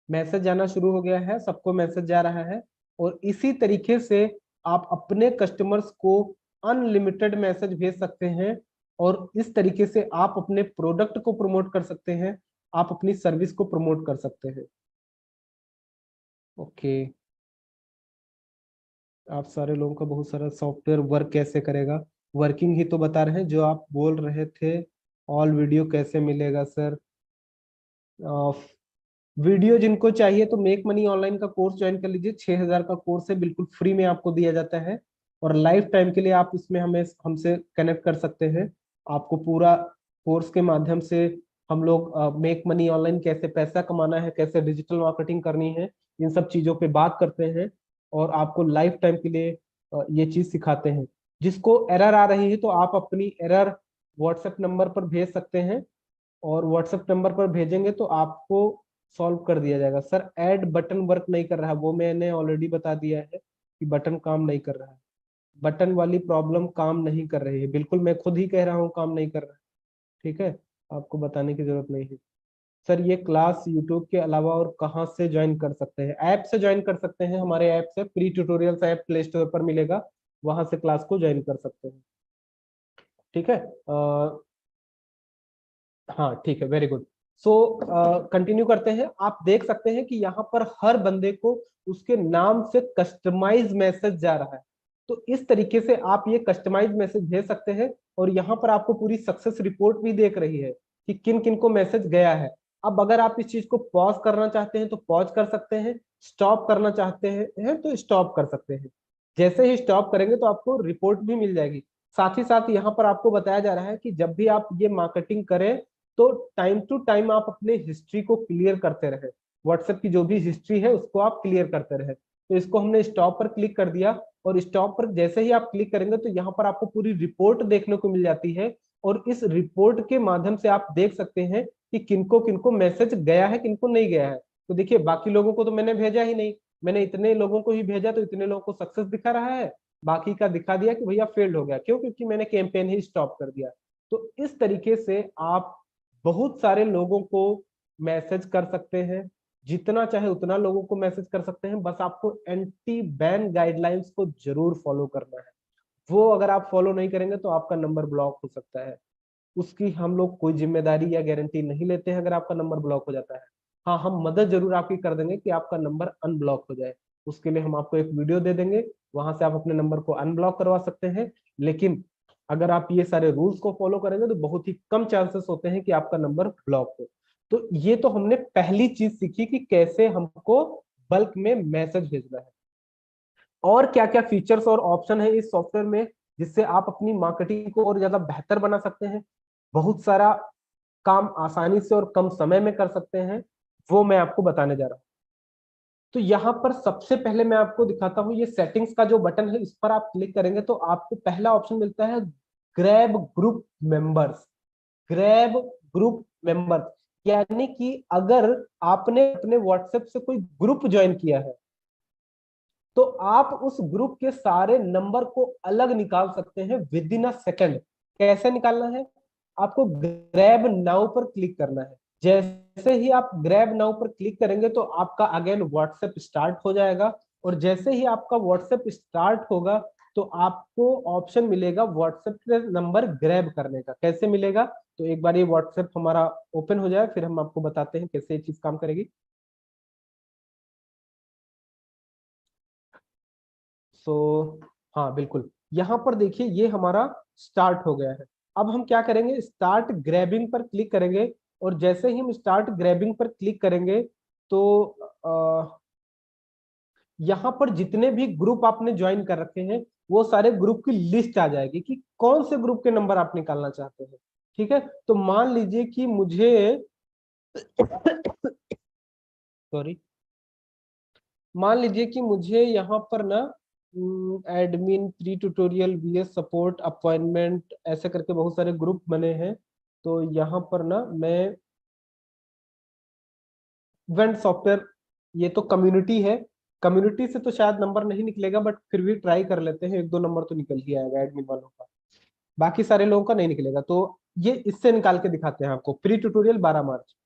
मैसेज जाना शुरू हो गया है, सबको मैसेज जा रहा है। और इसी तरीके से आप अपने कस्टमर्स को अनलिमिटेड मैसेज भेज सकते हैं, और इस तरीके से आप अपने प्रोडक्ट को प्रमोट कर सकते हैं, आप अपनी सर्विस को प्रमोट कर सकते हैं। ओके, आप सारे लोगों का बहुत सारा सॉफ्टवेयर वर्क कैसे करेगा, वर्किंग ही तो बता रहे हैं जो आप बोल रहे थे। ऑल वीडियो कैसे मिलेगा सर? वीडियो जिनको चाहिए तो मेक मनी ऑनलाइन का कोर्स ज्वाइन कर लीजिए, 6,000 का कोर्स है, बिल्कुल फ्री में आपको दिया जाता है। और लाइफ टाइम के लिए आप इसमें हमें हमसे कनेक्ट कर सकते हैं। आपको पूरा कोर्स के माध्यम से हम लोग मेक मनी ऑनलाइन, कैसे पैसा कमाना है, कैसे डिजिटल मार्केटिंग करनी है, इन सब चीजों पे बात करते हैं। और आपको लाइफ टाइम के लिए ये चीज सिखाते हैं। जिसको एरर आ रही है तो आप अपनी एरर व्हाट्सएप नंबर पर भेज सकते हैं, और व्हाट्सएप नंबर पर भेजेंगे तो आपको सॉल्व कर दिया जाएगा। सर ऐड बटन वर्क नहीं कर रहा है, वो मैंने ऑलरेडी बता दिया है कि बटन काम नहीं कर रहा है। बटन वाली प्रॉब्लम काम नहीं कर रही है, बिल्कुल मैं खुद ही कह रहा हूँ काम नहीं कर रहा है। ठीक है, आपको बताने की जरूरत नहीं है। सर ये क्लास यूट्यूब के अलावा और कहाँ से ज्वाइन कर सकते हैं? ऐप से ज्वाइन कर सकते हैं, हमारे ऐप से free tutorials app play store पर मिलेगा, वहां से क्लास को ज्वाइन कर सकते हैं। ठीक है, हाँ ठीक है, वेरी गुड। सो कंटिन्यू करते हैं। आप देख सकते हैं कि यहाँ पर हर बंदे को उसके नाम से कस्टमाइज मैसेज जा रहा है। तो इस तरीके से आप ये कस्टमाइज मैसेज भेज सकते हैं, और यहाँ पर आपको पूरी सक्सेस रिपोर्ट भी देख रही है कि किन किन को मैसेज गया है। अब अगर आप इस चीज को पॉज करना चाहते हैं तो पॉज कर सकते हैं, स्टॉप करना चाहते हैं तो स्टॉप कर सकते हैं। जैसे ही स्टॉप करेंगे तो आपको रिपोर्ट भी मिल जाएगी। साथ ही साथ यहाँ पर आपको बताया जा रहा है कि जब भी आप ये मार्केटिंग करें तो टाइम टू टाइम आप अपने हिस्ट्री को क्लियर करते रहे। व्हाट्सएप की जो भी हिस्ट्री है उसको आप क्लियर करते रहे। तो इसको हमने स्टॉप पर क्लिक कर दिया, और स्टॉप पर जैसे ही आप क्लिक करेंगे तो यहाँ पर आपको पूरी रिपोर्ट देखने को मिल जाती है। और इस रिपोर्ट के माध्यम से आप देख सकते हैं कि किनको किनको मैसेज गया है, किनको नहीं गया है। तो देखिए बाकी लोगों को तो मैंने भेजा ही नहीं, मैंने इतने लोगों को ही भेजा, तो इतने लोगों को सक्सेस दिखा रहा है, बाकी का दिखा दिया कि भैया फेल्ड हो गया। क्यों? क्योंकि मैंने कैंपेन ही स्टॉप कर दिया। तो इस तरीके से आप बहुत सारे लोगों को मैसेज कर सकते हैं, जितना चाहे उतना लोगों को मैसेज कर सकते हैं। बस आपको एंटी बैन गाइडलाइंस को जरूर फॉलो करना है। वो अगर आप फॉलो नहीं करेंगे तो आपका नंबर ब्लॉक हो सकता है। उसकी हम लोग कोई जिम्मेदारी या गारंटी नहीं लेते हैं अगर आपका नंबर ब्लॉक हो जाता है। हाँ, हम मदद जरूर आपकी कर देंगे कि आपका नंबर अनब्लॉक हो जाए। उसके लिए हम आपको एक वीडियो दे देंगे, वहां से आप अपने नंबर को अनब्लॉक करवा सकते हैं। लेकिन अगर आप ये सारे रूल्स को फॉलो करेंगे तो बहुत ही कम चांसेस होते हैं कि आपका नंबर ब्लॉक हो। तो ये तो हमने पहली चीज सीखी कि कैसे हमको बल्क में मैसेज भेजना है। और क्या क्या फीचर्स और ऑप्शन है इस सॉफ्टवेयर में जिससे आप अपनी मार्केटिंग को और ज्यादा बेहतर बना सकते हैं, बहुत सारा काम आसानी से और कम समय में कर सकते हैं, वो मैं आपको बताने जा रहा हूँ। तो यहाँ पर सबसे पहले मैं आपको दिखाता हूँ, ये सेटिंग्स का जो बटन है इस पर आप क्लिक करेंगे तो आपको पहला ऑप्शन मिलता है grab group members. Grab group members यानी कि अगर आपने अपने व्हाट्सएप से कोई ग्रुप ज्वाइन किया है तो आप उस ग्रुप के सारे नंबर को अलग निकाल सकते हैं विद इन अ सेकेंड। कैसे निकालना है? आपको ग्रैब नाउ पर क्लिक करना है। जैसे ही आप ग्रैब नाउ पर क्लिक करेंगे तो आपका अगेन व्हाट्सएप स्टार्ट हो जाएगा। और जैसे ही आपका व्हाट्सएप स्टार्ट होगा तो आपको ऑप्शन मिलेगा व्हाट्सएप पे नंबर ग्रैब करने का। कैसे मिलेगा? तो एक बार ये व्हाट्सएप हमारा ओपन हो जाए फिर हम आपको बताते हैं कैसे ये चीज काम करेगी। सो हाँ बिल्कुल, यहाँ पर देखिए ये हमारा स्टार्ट हो गया है। अब हम क्या करेंगे, स्टार्ट ग्रैबिंग पर क्लिक करेंगे। और जैसे ही हम स्टार्ट ग्रैबिंग पर क्लिक करेंगे तो यहाँ पर जितने भी ग्रुप आपने ज्वाइन कर रखे हैं वो सारे ग्रुप की लिस्ट आ जाएगी कि कौन से ग्रुप के नंबर आप निकालना चाहते हैं। ठीक है, तो मान लीजिए कि मुझे सॉरी, मान लीजिए कि मुझे यहाँ पर ना admin, pre tutorial, BS support, appointment, ऐसे करके बहुत सारे ग्रुप बने हैं। तो यहाँ पर ना मैं इवेंट सॉफ्टवेयर, ये तो कम्युनिटी है, कम्युनिटी से तो शायद नंबर नहीं निकलेगा, बट फिर भी ट्राई कर लेते हैं, एक दो नंबर तो निकल ही आएगा एडमिन वालों का, बाकी सारे लोगों का नहीं निकलेगा। तो ये इससे निकाल के दिखाते हैं आपको, प्री ट्यूटोरियल 12 मार्च।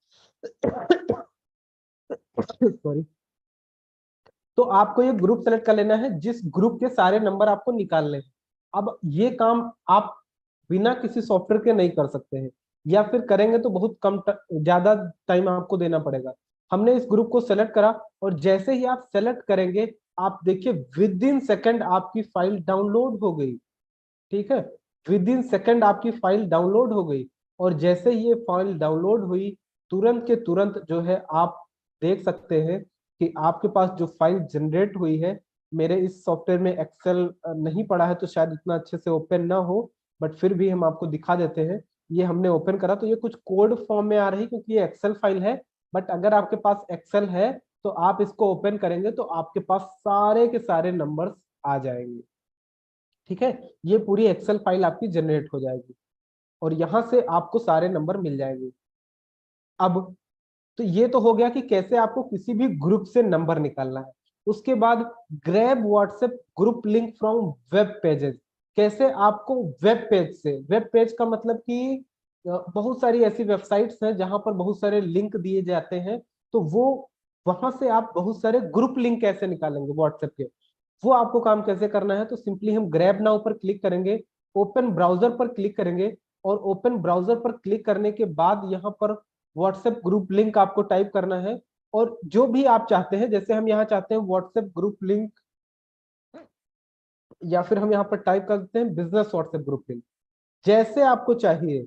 सॉरी। तो आपको ये ग्रुप सेलेक्ट कर लेना है जिस ग्रुप के सारे नंबर आपको निकालने हैं। अब ये काम आप बिना किसी सॉफ्टवेयर के नहीं कर सकते हैं, या फिर करेंगे तो बहुत ज्यादा टाइम आपको देना पड़ेगा। हमने इस ग्रुप को सेलेक्ट करा, और जैसे ही आप सेलेक्ट करेंगे, आप देखिए विद इन सेकेंड आपकी फाइल डाउनलोड हो गई। ठीक है, विद इन सेकेंड आपकी फाइल डाउनलोड हो गई। और जैसे ही ये फाइल डाउनलोड हुई, तुरंत के तुरंत जो है आप देख सकते हैं कि आपके पास जो फाइल जनरेट हुई है, मेरे इस सॉफ्टवेयर में एक्सेल नहीं पड़ा है तो शायद इतना अच्छे से ओपन ना हो, बट फिर भी हम आपको दिखा देते हैं। ये हमने ओपन करा तो ये कुछ कोड फॉर्म में आ रही, क्योंकि ये एक्सेल फाइल है। बट अगर आपके पास एक्सेल है तो आप इसको ओपन करेंगे तो आपके पास सारे के सारे नंबर्स आ जाएंगे। ठीक है, ये पूरी एक्सेल फाइल आपकी जनरेट हो जाएगी, और यहां से आपको सारे नंबर मिल जाएंगे। अब तो ये तो हो गया कि कैसे आपको किसी भी ग्रुप से नंबर निकालना है। उसके बाद grab WhatsApp group link from web pages. कैसे आपको वेब पेज से, वेब पेज का मतलब कि बहुत सारी ऐसी वेबसाइट्स हैं जहां पर बहुत सारे लिंक दिए जाते हैं, तो वो वहां से आप बहुत सारे ग्रुप लिंक कैसे निकालेंगे व्हाट्सएप के, वो आपको काम कैसे करना है। तो सिंपली हम ग्रैब नाउ पर क्लिक करेंगे, ओपन ब्राउजर पर क्लिक करेंगे, और ओपन ब्राउजर पर क्लिक करने के बाद यहाँ पर व्हाट्सएप ग्रुप लिंक आपको टाइप करना है। और जो भी आप चाहते हैं, जैसे हम यहाँ चाहते हैं व्हाट्सएप ग्रुप लिंक, या फिर हम यहाँ पर टाइप कर देते हैं बिजनेस व्हाट्सएप ग्रुप लिंक, जैसे आपको चाहिए।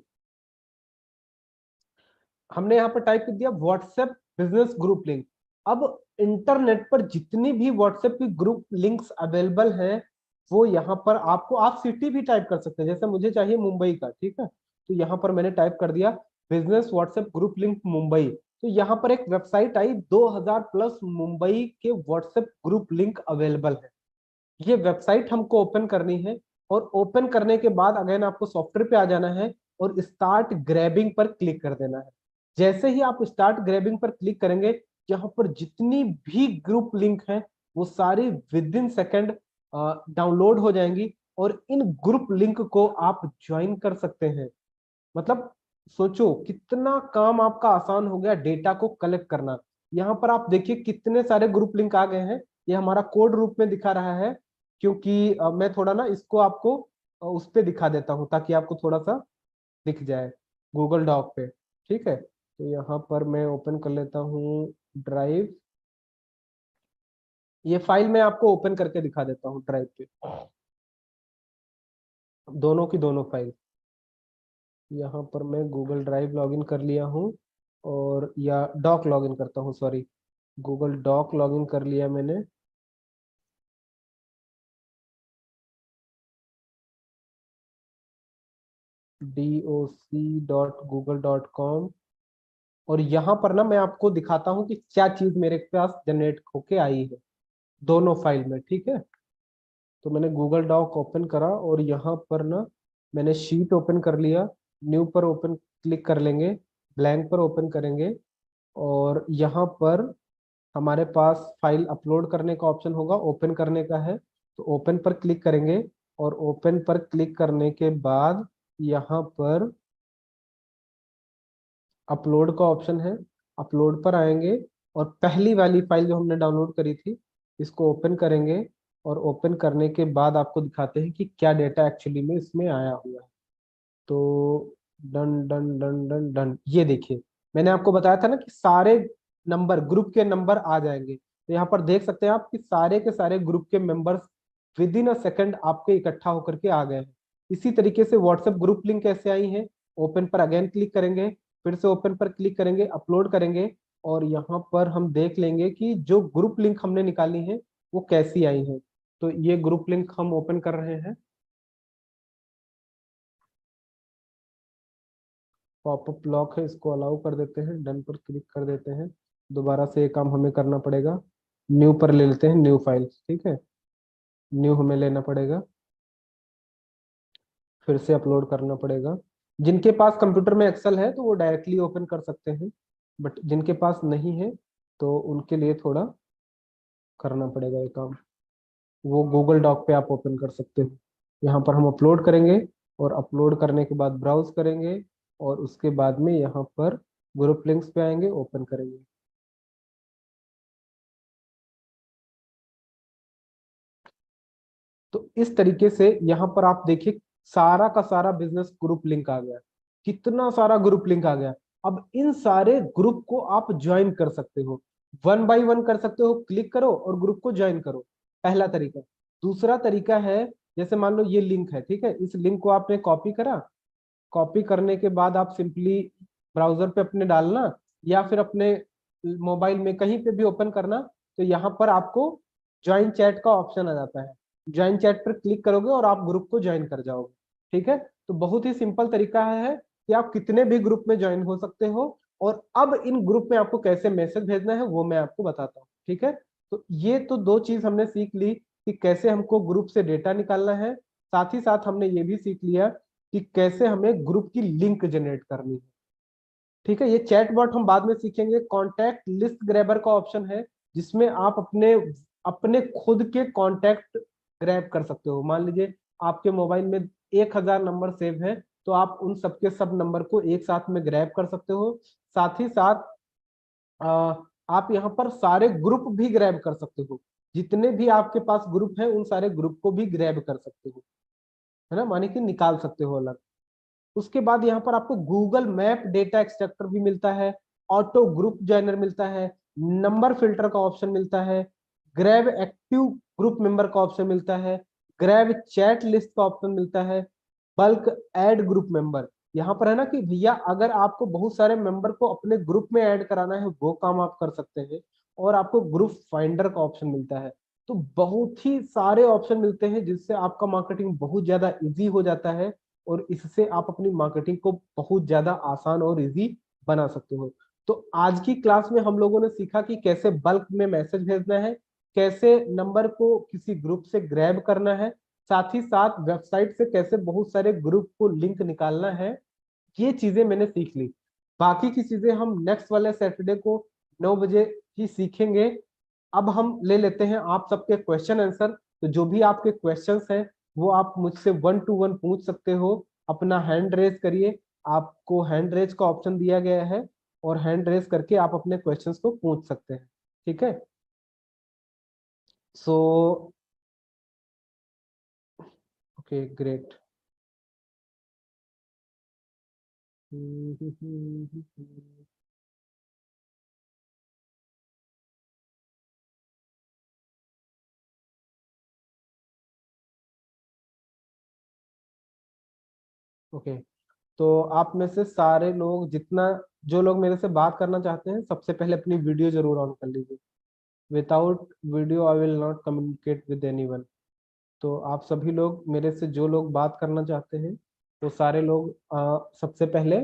हमने यहाँ पर टाइप कर दिया व्हाट्सएप बिजनेस ग्रुप लिंक। अब इंटरनेट पर जितनी भी व्हाट्सएप की ग्रुप लिंक्स अवेलेबल हैं, वो यहाँ पर आपको, आप सिटी भी टाइप कर सकते हैं, जैसे मुझे चाहिए मुंबई का। ठीक है, तो यहाँ पर मैंने टाइप कर दिया business WhatsApp group link Mumbai. तो यहाँ पर एक वेबसाइट आई, 2000 प्लस मुंबई के व्हाट्सएप ग्रुप लिंक अवेलेबल है। ये वेबसाइट हमको ओपन करनी है, और ओपन करने के बाद अगेन आपको सॉफ्टवेयर पे आ जाना है, और स्टार्ट ग्रैबिंग पर क्लिक कर देना है। जैसे ही आप स्टार्ट ग्रैबिंग पर क्लिक करेंगे, यहाँ पर जितनी भी ग्रुप लिंक है वो सारी विद इन सेकेंड डाउनलोड हो जाएंगी, और इन ग्रुप लिंक को आप ज्वाइन कर सकते हैं। मतलब सोचो कितना काम आपका आसान हो गया डेटा को कलेक्ट करना। यहाँ पर आप देखिए कितने सारे ग्रुप लिंक आ गए हैं, ये हमारा कोड रूप में दिखा रहा है, क्योंकि मैं थोड़ा ना इसको आपको उस पे दिखा देता हूँ ताकि आपको थोड़ा सा दिख जाए गूगल डॉक पे। ठीक है, तो यहाँ पर मैं ओपन कर लेता हूँ ड्राइव। ये फाइल मैं आपको ओपन करके दिखा देता हूँ ड्राइव पे, दोनों की दोनों फाइल। यहाँ पर मैं गूगल ड्राइव लॉगिन कर लिया हूँ, और या डॉक लॉगिन करता हूँ, सॉरी, गूगल डॉक लॉगिन कर लिया मैंने। doc.google.com। और यहाँ पर ना मैं आपको दिखाता हूँ कि क्या चीज मेरे पास जनरेट होके आई है दोनों फाइल में। ठीक है, तो मैंने गूगल डॉक ओपन करा, और यहाँ पर ना मैंने शीट ओपन कर लिया। न्यू पर ओपन क्लिक कर लेंगे, ब्लैंक पर ओपन करेंगे, और यहाँ पर हमारे पास फाइल अपलोड करने का ऑप्शन होगा, ओपन करने का है, तो ओपन पर क्लिक करेंगे। और ओपन पर क्लिक करने के बाद यहाँ पर अपलोड का ऑप्शन है, अपलोड पर आएंगे, और पहली वाली फाइल जो हमने डाउनलोड करी थी इसको ओपन करेंगे। और ओपन करने के बाद आपको दिखाते हैं कि क्या डेटा एक्चुअली में इसमें आया हुआ है। तो done done done done done, ये देखिए मैंने आपको बताया था ना कि सारे नंबर, ग्रुप के नंबर आ जाएंगे। तो यहाँ पर देख सकते हैं आप कि सारे के सारे ग्रुप के members with in a second आपके इकट्ठा होकर के आ गए हैं। इसी तरीके से व्हाट्सएप ग्रुप लिंक कैसे आई है, ओपन पर अगेन क्लिक करेंगे, फिर से ओपन पर क्लिक करेंगे, अपलोड करेंगे, और यहाँ पर हम देख लेंगे कि जो ग्रुप लिंक हमने निकाली है वो कैसी आई है। तो ये ग्रुप लिंक हम ओपन कर रहे हैं, पॉपअप लॉक है, इसको अलाउ कर देते हैं, डन पर क्लिक कर देते हैं। दोबारा से ये काम हमें करना पड़ेगा, न्यू पर ले लेते हैं, न्यू फाइल। ठीक है, न्यू हमें लेना पड़ेगा, फिर से अपलोड करना पड़ेगा। जिनके पास कंप्यूटर में एक्सेल है तो वो डायरेक्टली ओपन कर सकते हैं, बट जिनके पास नहीं है तो उनके लिए थोड़ा करना पड़ेगा ये काम। वो गूगल डॉक पे आप ओपन कर सकते हो। यहाँ पर हम अपलोड करेंगे और अपलोड करने के बाद ब्राउज करेंगे और उसके बाद में यहाँ पर ग्रुप लिंक्स पे आएंगे, ओपन करेंगे। तो इस तरीके से यहाँ पर आप देखिए सारा का सारा बिजनेस ग्रुप लिंक आ गया, कितना सारा ग्रुप लिंक आ गया। अब इन सारे ग्रुप को आप ज्वाइन कर सकते हो, वन बाय वन कर सकते हो, क्लिक करो और ग्रुप को ज्वाइन करो, पहला तरीका। दूसरा तरीका है, जैसे मान लो ये लिंक है, ठीक है, इस लिंक को आपने कॉपी करा, कॉपी करने के बाद आप सिंपली ब्राउजर पे अपने डालना या फिर अपने मोबाइल में कहीं पे भी ओपन करना, तो यहाँ पर आपको ज्वाइन चैट का ऑप्शन आ जाता है। ज्वाइन चैट पर क्लिक करोगे और आप ग्रुप को ज्वाइन कर जाओगे। ठीक है, तो बहुत ही सिंपल तरीका है कि आप कितने भी ग्रुप में ज्वाइन हो सकते हो। और अब इन ग्रुप में आपको कैसे मैसेज भेजना है वो मैं आपको बताता हूँ। ठीक है, तो ये तो दो चीज हमने सीख ली कि कैसे हमको ग्रुप से डेटा निकालना है, साथ ही साथ हमने ये भी सीख लिया कि कैसे हमें ग्रुप की लिंक जनरेट करनी है। ठीक है, ये चैट बॉट हम बाद में सीखेंगे। कॉन्टैक्ट लिस्ट ग्रैबर का ऑप्शन है जिसमें आप अपने अपने खुद के कॉन्टैक्ट ग्रैब कर सकते हो। मान लीजिए आपके मोबाइल में 1000 नंबर सेव है, तो आप उन सबके सब नंबर को एक साथ में ग्रैब कर सकते हो। साथ ही साथ आप यहाँ पर सारे ग्रुप भी ग्रैब कर सकते हो, जितने भी आपके पास ग्रुप है उन सारे ग्रुप को भी ग्रैब कर सकते हो, है ना, माने कि निकाल सकते हो अलग। उसके बाद यहाँ पर आपको गूगल मैप डेटा एक्सट्रैक्टर भी मिलता है, ऑटो ग्रुप जॉइनर मिलता है, नंबर फिल्टर का ऑप्शन मिलता है, ग्रैब एक्टिव ग्रुप मेंबर का ऑप्शन मिलता है, ग्रैब चैट लिस्ट का ऑप्शन मिलता है, बल्क ऐड ग्रुप मेंबर। यहाँ पर है ना कि भैया अगर आपको बहुत सारे मेंबर को अपने ग्रुप में ऐड कराना है वो काम आप कर सकते हैं। और आपको ग्रुप फाइंडर का ऑप्शन मिलता है। तो बहुत ही सारे ऑप्शन मिलते हैं जिससे आपका मार्केटिंग बहुत ज्यादा इजी हो जाता है और इससे आप अपनी मार्केटिंग को बहुत ज्यादा आसान और इजी बना सकते हो। तो आज की क्लास में हम लोगों ने सीखा कि कैसे बल्क में मैसेज भेजना है, कैसे नंबर को किसी ग्रुप से ग्रैब करना है, साथ ही साथ वेबसाइट से कैसे बहुत सारे ग्रुप को लिंक निकालना है। ये चीजें मैंने सीख ली। बाकी की चीजें हम नेक्स्ट वाले सैटरडे को 9 बजे ही सीखेंगे। अब हम ले लेते हैं आप सबके क्वेश्चन आंसर। तो जो भी आपके क्वेश्चंस हैं वो आप मुझसे 1 to 1 पूछ सकते हो। अपना हैंड रेज करिए, आपको हैंड रेज का ऑप्शन दिया गया है और हैंड रेज करके आप अपने क्वेश्चंस को पूछ सकते हैं। ठीक है, सो ओके ग्रेट। ओके, तो आप में से सारे लोग जितना जो लोग मेरे से बात करना चाहते हैं सबसे पहले अपनी वीडियो जरूर ऑन कर लीजिए। Without video I will not communicate with anyone. तो आप सभी लोग मेरे से जो लोग बात करना चाहते हैं वो सारे लोग सबसे पहले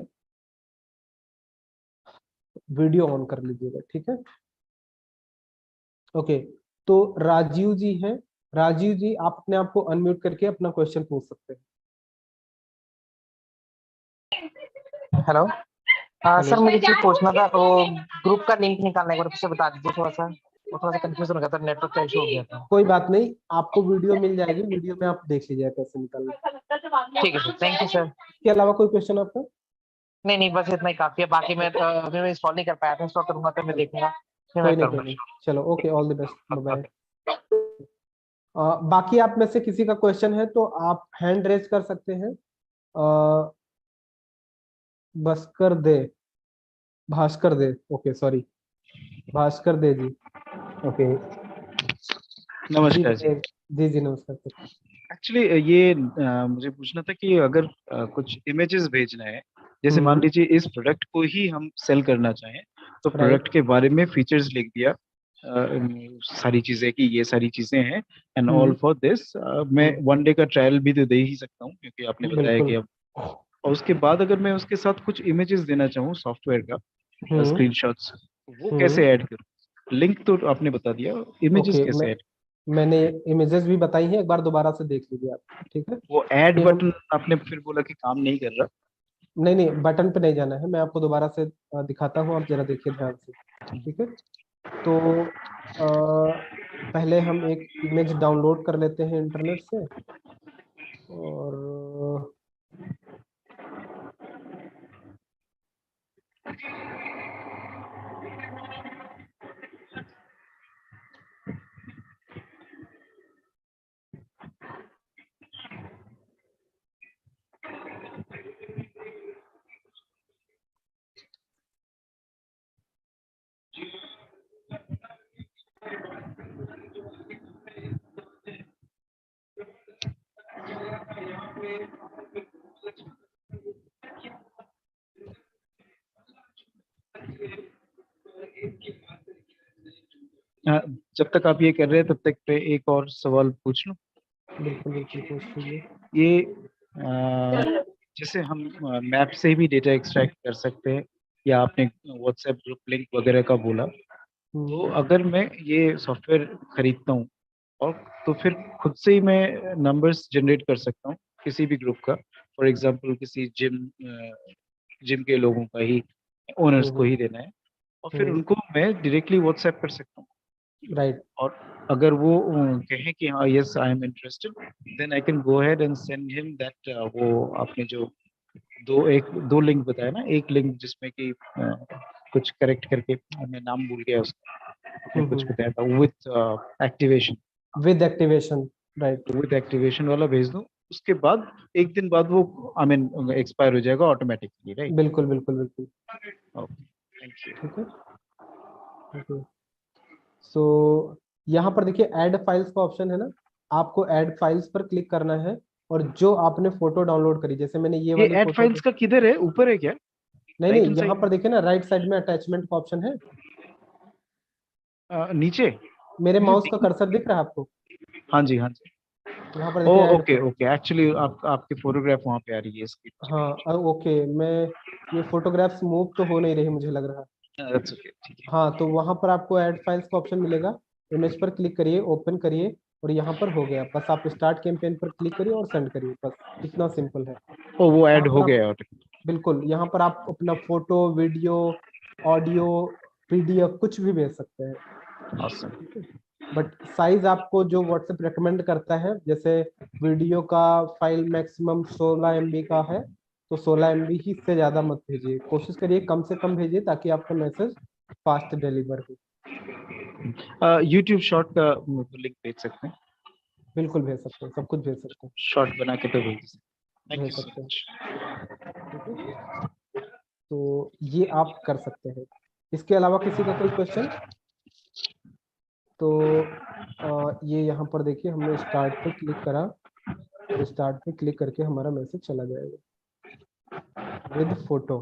वीडियो ऑन कर लीजिएगा। ठीक है, ओके। तो राजीव जी हैं, राजीव जी आप अपने आप को अनम्यूट करके अपना क्वेश्चन पूछ सकते हैं। हेलो हेलो सर, मुझे कुछ पूछना था। वो ग्रुप का लिंक निकालना एक बार फिर से बता दीजिए थोड़ा सा। वो थोड़ा सा कंफ्यूजन हो गया था, नेटवर्क का इशू हो गया था। कोई बात नहीं, आपको वीडियो मिल जाएगी, वीडियो में आप देख लीजिएगा कैसे निकालना। ठीक है सर, थैंक यू सर। इसके अलावा कोई क्वेश्चन आपका? नहीं नहीं, बस इतना ही काफी है। बाकी मैं अभी मैं इंस्टॉल नहीं कर पाया था, इंस्टॉल करूंगा तो मैं देखूंगा, फिर मैं कोई नहीं, कोई करूंगा। नहीं, चलो okay, all the best, bye bye. Okay. बाकी आप में से किसी का क्वेश्चन है तो आप हैंड रेज कर सकते हैं। भास्कर दे, भास्कर दे, ओके सॉरी, भास्कर दे जी, ओके। जी नमस्कार जी। जी जी नमस्कार सर। एक्चुअली ये मुझे पूछना था कि अगर कुछ इमेजेस भेजना है, जैसे मान हम्म, लीजिए इस प्रोडक्ट को ही हम सेल करना चाहें, तो राइट। प्रोडक्ट के बारे में फीचर्स लिख दिया, सारी चीजें कि ये सारी चीजें हैं and all hmm, for this. मैं हम्म, 1 डे का ट्रायल भी तो दे ही सकता हूँ क्योंकि आपने बताया कि बिल्कुल। अब, और उसके बाद अगर मैं उसके साथ कुछ इमेजेस देना चाहूँ सॉफ्टवेयर का, हम्म, स्क्रीनशॉट्स, वो हम्म, कैसे ऐड करूँ? लिंक तो आपने बता दिया, इमेजेस ओके, कैसे मैं ऐड? मैंने इमेजेस भी बताई हैं, एक बार दोबारा से देख लीजिए आप, ठीक है। वो ऐड ये हम बटन आपने फिर बोला कि काम नहीं कर रहा। नहीं नहीं, बटन पे नहीं जाना है, मैं आपको दोबारा से दिखाता हूँ, आप जरा देखिए ध्यान से, ठीक है। तो पहले हम एक इमेज डाउनलोड कर लेते हैं इंटरनेट से, और हाँ, जब तक आप ये कर रहे हैं तब तक पे एक और सवाल पूछ लूं। बिल्कुल बिल्कुल पूछ लीजिए। ये जैसे हम मैप से भी डेटा एक्सट्रैक्ट कर सकते हैं, या आपने व्हाट्सएप ग्रुप लिंक वगैरह का बोला, तो अगर मैं ये सॉफ्टवेयर खरीदता हूँ और तो फिर खुद से ही मैं नंबर्स जनरेट कर सकता हूँ किसी भी ग्रुप का। फॉर एग्जांपल किसी जिम के लोगों का ही ओनर्स को ही देना है, और फिर उनको मैं डायरेक्टली व्हाट्सएप कर सकता हूँ। राइट। और अगर वो कहें कि हाँ yes I am interested, then I can go ahead and send him that, वो आपने जो दो लिंक बताया ना, एक लिंक जिसमें कि कुछ करेक्ट करके, मैं नाम भूल गया उसका, आपने कुछ बताया था with activation. With activation, right. With activation वाला भेज दो, उसके बाद एक दिन बाद वो आई मीन एक्सपायर हो जाएगा ऑटोमेटिकली, राइट? बिल्कुल बिल्कुल बिल्कुल। Okay, thank you. ठीक है, ओके। सो यहाँ पर देखिए ऐड फाइल्स का ऑप्शन है ना, आपको ऐड फाइल्स पर क्लिक करना है, और जो आपने फोटो डाउनलोड करी, जैसे मैंने ये ये वाली ऐड फोटो फाइल्स का किधर है, ऊपर है क्या? नहीं राइट नहीं, हैंड यहाँ साइड पर देखिए ना, राइट साइड में अटैचमेंट का ऑप्शन है। नीचे मेरे मुझे माउस का कर्सर दिख रहा है आपको? हाँ जी, हाँ जी। यहाँ पर ओ देखिए ऐड। ओके ओके, एक्चुअली आपकी फोटोग्राफ वहाँ पे आ रही है इसकी। हाँ ओके, मैं ये फोटोग्राफ्स मूव तो हो नहीं रही मुझे लग रहा है। दैट्स ओके, ठीक है। हाँ, तो वहां पर आपको ऐड फाइल्स का ऑप्शन मिलेगा, इमेज पर क्लिक करिए, ओपन करिए, और यहाँ पर हो गया, बस आप स्टार्ट कैंपेन पर क्लिक करिए और सेंड करिए, बस इतना सिंपल है। ओ वो यहाँ ऐड पर हो आप गया ऑटोमेटिक। बिल्कुल, यहाँ पर आप अपना फोटो, वीडियो, ऑडियो, पीडीएफ कुछ भी भेज सकते हैं, ऑसम। ठीक है। बट साइज आपको जो व्हाट्सएप रेकमेंड करता है, जैसे वीडियो का फाइल मैक्सिमम 16 MB का है, तो 16 MB ही, इससे ज्यादा मत भेजिए, कोशिश करिए कम से कम भेजिए, ताकि आपका मैसेज फास्ट डिलीवर हो। यूट्यूब शॉर्ट का लिंक भेज सकते हैं? बिल्कुल भेज सकते हैं, सब कुछ भेज सकते हैं, शॉर्ट बना के तो भेज सकते हैं। थैंक भेज यू सो सकते हैं, मच। ठीक है। तो ये आप कर सकते हैं। इसके अलावा किसी का कोई क्वेश्चन? तो ये यहाँ पर देखिए, हमने स्टार्ट पे क्लिक करा, और स्टार्ट पे क्लिक करके हमारा मैसेज चला जाएगा विद फोटो।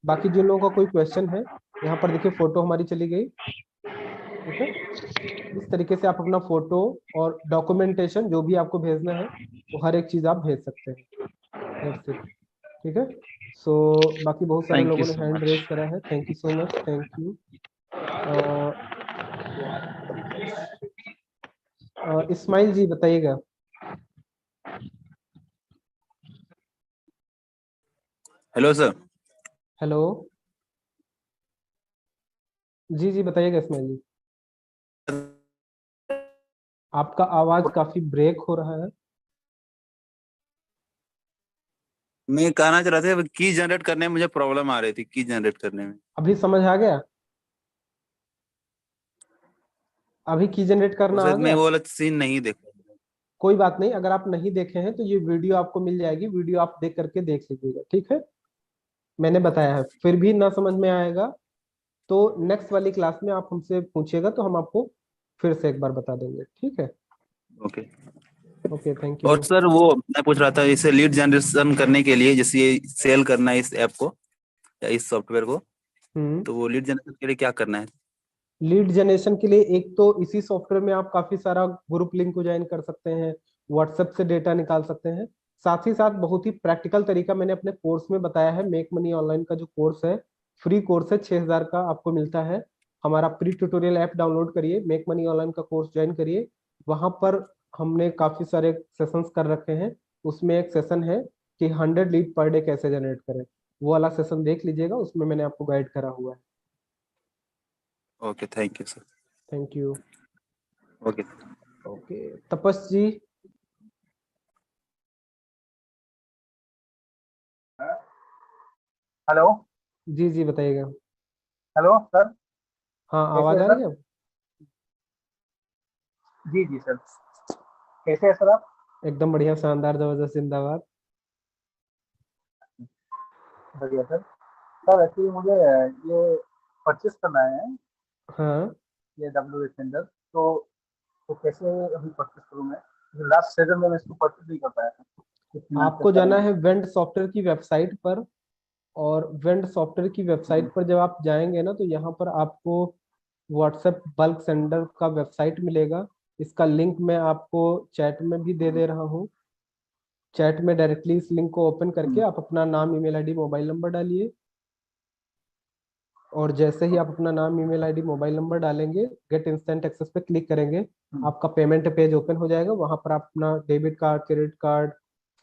बाकी जिन लोगों का कोई क्वेश्चन है, यहाँ पर देखिए फोटो हमारी चली गई, ठीक है। इस तरीके से आप अपना फोटो और डॉक्यूमेंटेशन जो भी आपको भेजना है, वो हर एक चीज आप भेज सकते हैं। That's it, ठीक है। सो बाकी बहुत सारे थैंक यू लोगों ने सो हैंड मच। रेज करा है, thank you so much, thank you. Ismail ji बताइएगा। Hello sir. हेलो, जी जी बताइएगा इस्माइल जी। आपका आवाज काफी ब्रेक हो रहा है। मैं कहना चाह रहा था की जनरेट करने में मुझे प्रॉब्लम आ रही थी, की जनरेट करने में। अभी समझ आ गया? अभी की जनरेट वो करना आ शायद मैं गया? वो वाला सीन नहीं देखा। कोई बात नहीं, अगर आप नहीं देखे हैं तो ये वीडियो आपको मिल जाएगी, वीडियो आप देख करके देख लीजिएगा, ठीक है। मैंने ओके बताया है, फिर भी ना समझ में आएगा तो नेक्स्ट वाली क्लास में आप हमसे पूछिएगा, तो हम आपको फिर से एक बार बता देंगे, ठीक है। ओके। ओके, थैंक और यू। सर वो मैं पूछ रहा था, इसे लीड जनरेशन करने के लिए, जैसे ये सेल करना है इस ऐप को या इस सॉफ्टवेयर को, हम्म। तो वो लीड जनरेशन के लिए क्या करना है? लीड जनरेशन के लिए एक तो इसी सॉफ्टवेयर में आप काफी सारा ग्रुप लिंक को ज्वाइन कर सकते हैं, व्हाट्सएप से डेटा निकाल सकते हैं, साथ ही साथ बहुत ही प्रैक्टिकल तरीका मैंने अपने कोर्स में बताया है, मेक मनी ऑनलाइन का जो कोर्स है, फ्री कोर्स है, 6,000 का आपको मिलता है। हमारा प्री ट्यूटोरियल ऐप डाउनलोड करिए, मेक मनी ऑनलाइन का कोर्स ज्वाइन करिए। वहां पर हमने काफी सारे सेशंस कर रखे हैं। उसमें एक सेशन है कि 100 लीड पर डे कैसे जनरेट करें, वो वाला सेशन देख लीजिएगा, उसमें मैंने आपको गाइड करा हुआ है। Okay, thank you sir. Thank you. Okay. Okay, Tapas ji. Hello. जी जी बताइएगा। Hello sir. हाँ, कैसे आवाज है आ सर? रही है? जी जी सर। कैसे है सर आप? एकदम बढ़िया, शानदार, जबरदस्त, जिंदाबाद। बढ़िया सर। सर एक्चुअली मुझे ये परचेस करना है, हाँ, ये WS सेंटर। तो कैसे अभी परचेस करूँ मैं? लास्ट सीजन में मैं इसको परचेस नहीं कर पाया था, कुछ आपको फिनेंशियल जाना कारण है वेंट सॉफ्टवेयर की वेबसाइट पर, और वेंट सॉफ्टवेयर की से। वेबसाइट पर जब आप जाएंगे ना, तो यहाँ पर आपको व्हाट्सएप बल्क सेंडर का वेबसाइट मिलेगा। इसका लिंक मैं आपको चैट में भी दे दे रहा हूँ। चैट में डायरेक्टली इस लिंक को ओपन करके आप अपना नाम, ईमेल आईडी, मोबाइल नंबर डालिए, और जैसे ही आप अपना नाम, ईमेल आईडी, मोबाइल नंबर डालेंगे, गेट इंस्टेंट एक्सेस पे क्लिक करेंगे, आपका पेमेंट पेज ओपन हो जाएगा। वहां पर आप अपना debit card, credit card,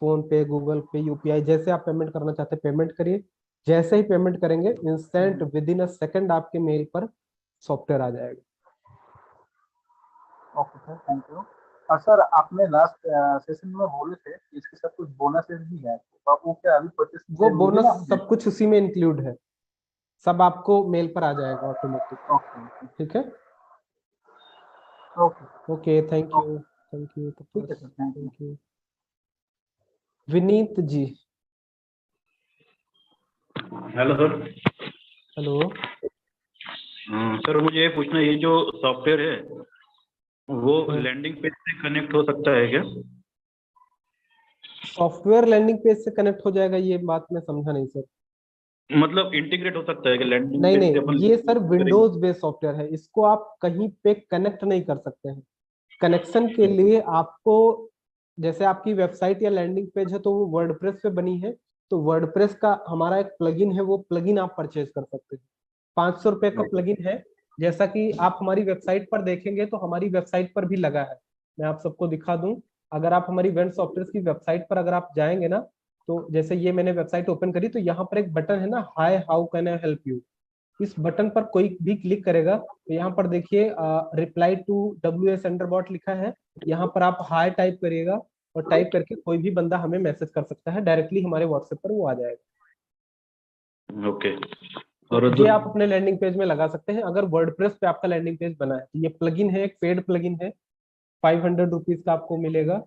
phone पे, गूगल पे, यूपीआई, जैसे आप पेमेंट करना चाहते हैं पेमेंट करिए। जैसे ही पेमेंट करेंगे, instant with in a second आपके मेल पर सॉफ्टवेयर आ जाएगा। Okay sir, thank you. और सर आपने लास्ट सेशन में बोले थे कि इसके साथ कुछ बोनसेस भी है, तो वो क्या अभी परचेस वो से बोनस मिलेगा हमें? सब कुछ उसी में इंक्लूड है, सब आपको मेल पर आ जाएगा ऑटोमेटिक। ओके ठीक है। Okay okay, thank you. Okay. Thank you ठीक है Tapas. Sir, thank you. Thank you. Vineet ji. Hello sir. Hello. Sir मुझे ये पूछना है, ये जो सॉफ्टवेयर है वो लैंडिंग पेज से कनेक्ट हो सकता है क्या? सॉफ्टवेयर लैंडिंग पेज से कनेक्ट हो जाएगा, ये बात मैं समझा नहीं सर। मतलब इंटीग्रेट हो सकता है कि लैंडिंग नहीं पेज से नहीं, अपन ये सर करेंगे? विंडोज बेस्ड सॉफ्टवेयर है, इसको आप कहीं पे कनेक्ट नहीं कर सकते हैं। कनेक्शन के लिए आपको, जैसे आपकी वेबसाइट या लैंडिंग पेज है तो वो वर्डप्रेस पे बनी है, तो वर्डप्रेस का हमारा एक प्लगइन है, वो प्लगइन आप परचेज कर सकते हैं। 500 रुपए का प्लगइन है। जैसा कि आप हमारी वेबसाइट पर देखेंगे तो हमारी वेबसाइट पर भी लगा है, मैं आप सबको दिखा दूं। अगर आप हमारी वेंट सॉफ्टवेयर की वेबसाइट पर अगर आप जाएंगे ना, तो जैसे ये मैंने वेबसाइट ओपन करी, तो यहाँ पर एक बटन है ना, hi how can I help you. इस बटन पर कोई भी क्लिक करेगा तो यहाँ पर देखिए reply to WS centre bot लिखा है। यहाँ पर आप हाय टाइप करिएगा, और टाइप करके कोई भी बंदा हमें मैसेज कर सकता है, डायरेक्टली हमारे व्हाट्सएप पर वो आ जाएगा। ओके। तो और ये आप अपने लैंडिंग पेज में लगा सकते हैं अगर वर्डप्रेस पे आपका लैंडिंग पेज बना है। तो ये प्लगइन है, एक पेड प्लगइन है, 500 रुपीज का आपको मिलेगा,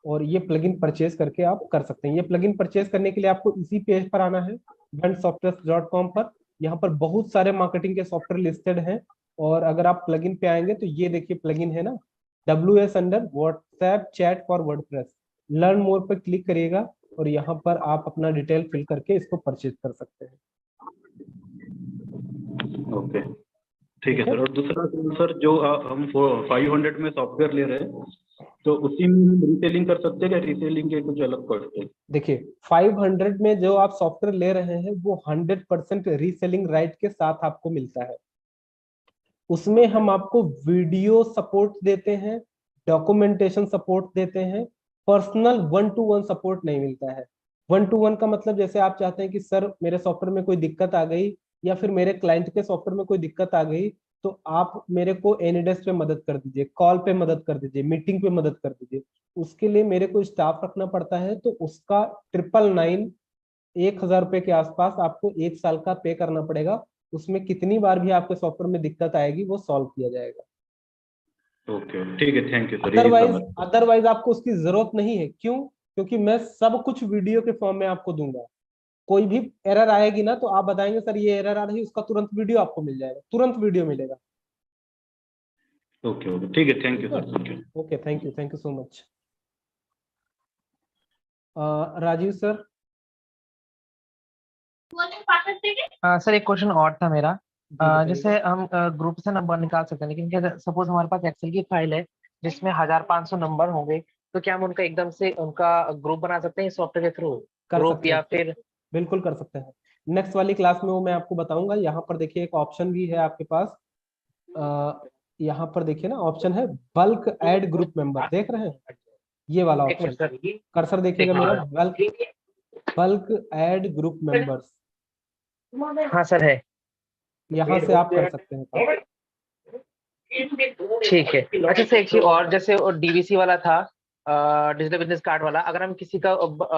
और ये प्लगइन परचेज करके आप कर सकते हैं। ये प्लगइन परचेज करने के लिए आपको इसी पेज पर आना है, wentsoftwares.com पर। यहाँ पर बहुत सारे मार्केटिंग के सॉफ्टवेयर लिस्टेड हैं, और अगर आप प्लगइन पे आएंगे तो ये देखिए प्लगइन है ना, WS under WhatsApp chat for WordPress. Learn more पर क्लिक करिएगा, और यहाँ पर आप अपना डिटेल फिल करके इसको परचेज कर सकते हैं। ओके, ठीक है सर। और दूसरा सर, जो हम 500 में सॉफ्टवेयर ले रहे हैं, तो उसी में हम रीसेलिंग कर सकते हैं क्या? रीसेलिंग के कुछ अलग कॉस्ट है? देखिए 500 में जो आप सॉफ्टवेयर ले रहे हैं वो 100% रीसेलिंग राइट के साथ आपको मिलता है। उसमें हम आपको वीडियो सपोर्ट देते हैं, डॉक्यूमेंटेशन सपोर्ट देते हैं, पर्सनल 1-to-1 सपोर्ट नहीं मिलता है। 1-to-1 का मतलब, जैसे आप चाहते हैं कि सर मेरे सॉफ्टवेयर में कोई दिक्कत आ गई, या फिर मेरे क्लाइंट के सॉफ्टवेयर में कोई दिक्कत आ गई, तो आप मेरे को एनीडेस्क पे मदद कर दीजिए, कॉल पे मदद कर दीजिए, मीटिंग पे मदद कर दीजिए। उसके लिए मेरे को स्टाफ रखना पड़ता है, तो उसका 999, 1,000 रुपए के आसपास आपको 1 साल का पे करना पड़ेगा। उसमें कितनी बार भी आपके सॉफ्टवेयर में दिक्कत आएगी वो सॉल्व किया जाएगा। ओके, ठीक है, थैंक यू सर। यही अदरवाइज समझ। अदरवाइज आपको उसकी जरूरत नहीं है। क्यों? क्योंकि मैं सब कुछ वीडियो के फॉर्म में आपको दूंगा। कोई भी एरर आएगी ना, तो आप बताएंगे सर ये एरर आ रही है, उसका तुरंत वीडियो आपको मिल जाएगा, तुरंत वीडियो मिलेगा। ओके ओके, ठीक है, thank you sir, thank you. Okay, thank you so much. Rajiv sir. हाँ सर, एक क्वेश्चन और था मेरा। बताइए। जैसे हम ग्रुप से नंबर निकाल सकते हैं, लेकिन क्या सपोज हमारे पास एक्सेल की फाइल है जिसमें 1500 नंबर होंगे, तो क्या हम उनका एकदम से उनका ग्रुप बना सकते हैं सॉफ्टवेयर के थ्रू? कर ग्रुप सकते या हैं, फिर? बिल्कुल कर सकते हैं। नेक्स्ट वाली क्लास में वो मैं आपको बताऊंगा। यहाँ पर देखिए एक ऑप्शन भी है आपके पास, यहाँ पर देखिए ना ऑप्शन है बल्क ऐड ग्रुप मेंबर, देख रहे हैं ये वाला एक मिनट ऑप्शन, सर, कर्सर देखिएगा एक मेरा, minute. Bulk add group members, हाँ सर है। यहाँ से आप कर सकते हैं काम। ठीक है। अच्छा सर एक चीज और, जैसे डीवीसी वाला था, डिजिटल बिजनेस कार्ड वाला, अगर हम किसी का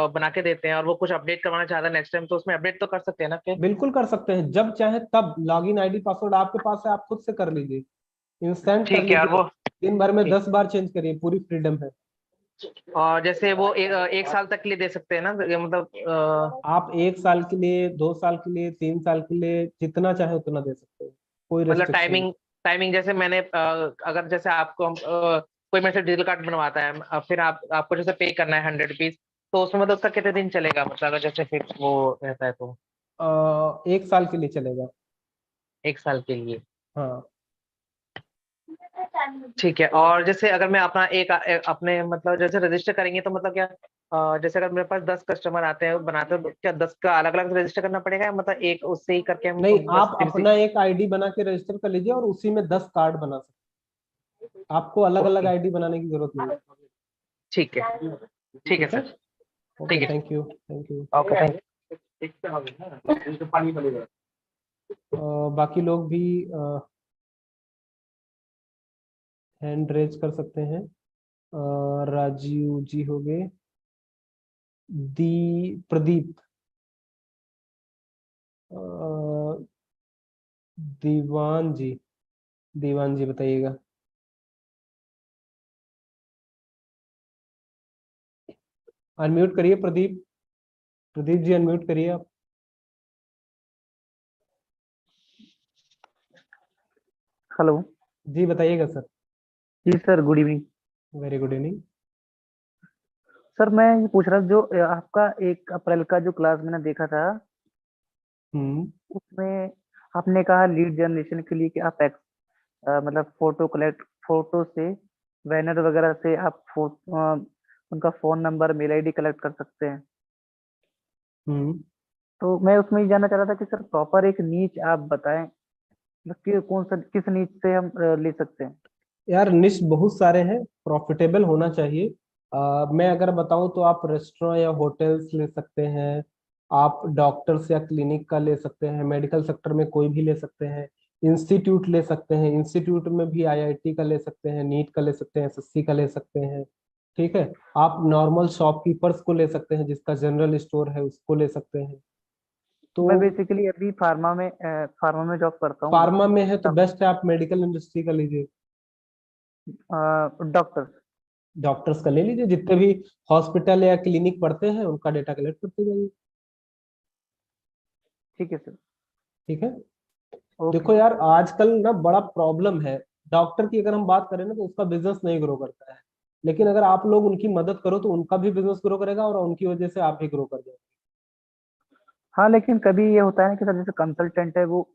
बना के देते हैं और वो कुछ अपडेट करवाना चाहता है नेक्स्ट टाइम, तो उसमें अपडेट तो कर सकते हैं ना फिर? बिल्कुल कर सकते हैं, जब चाहे तब, लॉगिन आईडी पासवर्ड आपके पास है, आप खुद से कर लीजिए, इंस्टेंट कर ठीक है। और लीजिए, वो दिन भर में ठीक। 10 बार चेंज करिए, पूरी फ्रीडम है। और जैसे वो एक साल तक के लिए दे सकते हैं ना, ये मतलब आप 1 साल के लिए, 2 साल के लिए, 3 साल के लिए, जितना चाहे उतना दे सकते हैं, कोई मतलब रेस्ट्रिक्शन नहीं। टाइमिंग जैसे मैंने अगर जैसे आपको कोई मेरे से डिजिटल कार्ड बनवाता है, फिर आपको जैसे पे करना है 100 रुपीज, तो उसमें मतलब उसका कितने दिन चलेगा, मतलब अगर जैसे फिक्स वो रहता है तो? 1 साल के लिए चलेगा। 1 साल के लिए। हाँ ठीक है। और जैसे अगर मैं अपना अपने मतलब जैसे रजिस्टर करेंगे तो मतलब क्या, जैसे अगर मेरे पास 10 कस्टमर आते हैं बनाते हैं, तो क्या 10 का अलग अलग रजिस्टर करना पड़ेगा, या मतलब एक उससे ही करके हम नहीं, बस आप अपना एक आईडी बना के रजिस्टर कर लीजिए और उसी में 10 कार्ड बना सकते हैं, आपको अलग अलग ओके आईडी बनाने की जरूरत नहीं है। ठीक है। ठीक है ठीक है, सर। ओके, ठीक है। Thank you, thank you. Okay thank you. बाकी लोग भी हैंड रेज कर सकते हैं। राजीव जी हो गए, प्रदीप, अ, दीवान जी, दीवान जी बताइएगा। अनम्यूट करिए प्रदीप, प्रदीप जी अनम्यूट करिए आप। हेलो। जी बताइएगा सर। जी sir, good evening. Very good evening. Sir मैं ये पूछ रहा था, जो आपका 1 अप्रैल का जो क्लास मैंने देखा था, हम्म उसमें आपने कहा लीड जनरेशन के लिए कि आप मतलब फोटो से, बैनर वगैरह से आप उनका phone number, mail ID collect कर सकते हैं। हम्म तो मैं उसमें ये जानना चाह रहा था कि सर प्रॉपर एक नीच आप बताएं, मतलब कि कौन सा, किस नीच से हम ले सकते हैं। यार निश बहुत सारे हैं, प्रॉफिटेबल होना चाहिए। मैं अगर बताऊं तो आप रेस्टोरेंट या होटल्स ले सकते हैं, आप डॉक्टर्स या क्लिनिक का ले सकते हैं, मेडिकल सेक्टर में कोई भी ले सकते हैं, इंस्टीट्यूट ले सकते हैं, इंस्टीट्यूट में भी आईआईटी का ले सकते हैं, नीट का ले सकते हैं, एसएससी का ले सकते हैं। ठीक है, आप नॉर्मल शॉपकीपर्स को ले सकते हैं, जिसका जनरल स्टोर है उसको ले सकते हैं। तो मैं बेसिकली अभी फार्मा में जॉब करता हूँ। फार्मा में है तो बेस्ट है, आप मेडिकल इंडस्ट्री का लीजिए, डॉक्टर। डॉक्टर्स का ले लीजिए, जितने भी हॉस्पिटल या क्लिनिक पड़ते हैं उनका डेटा कलेक्ट करते जाइए। ठीक है सर। ठीक है, ओके। देखो यार आजकल ना बड़ा प्रॉब्लम है, डॉक्टर की अगर हम बात करें ना तो उसका बिजनेस नहीं ग्रो करता है, लेकिन अगर आप लोग उनकी मदद करो तो उनका भी बिजनेस ग्रो करेगा और उनकी वजह से आप भी ग्रो कर जाएंगे। हाँ, लेकिन कभी ये होता है ना कि सर जैसे कंसल्टेंट है, वो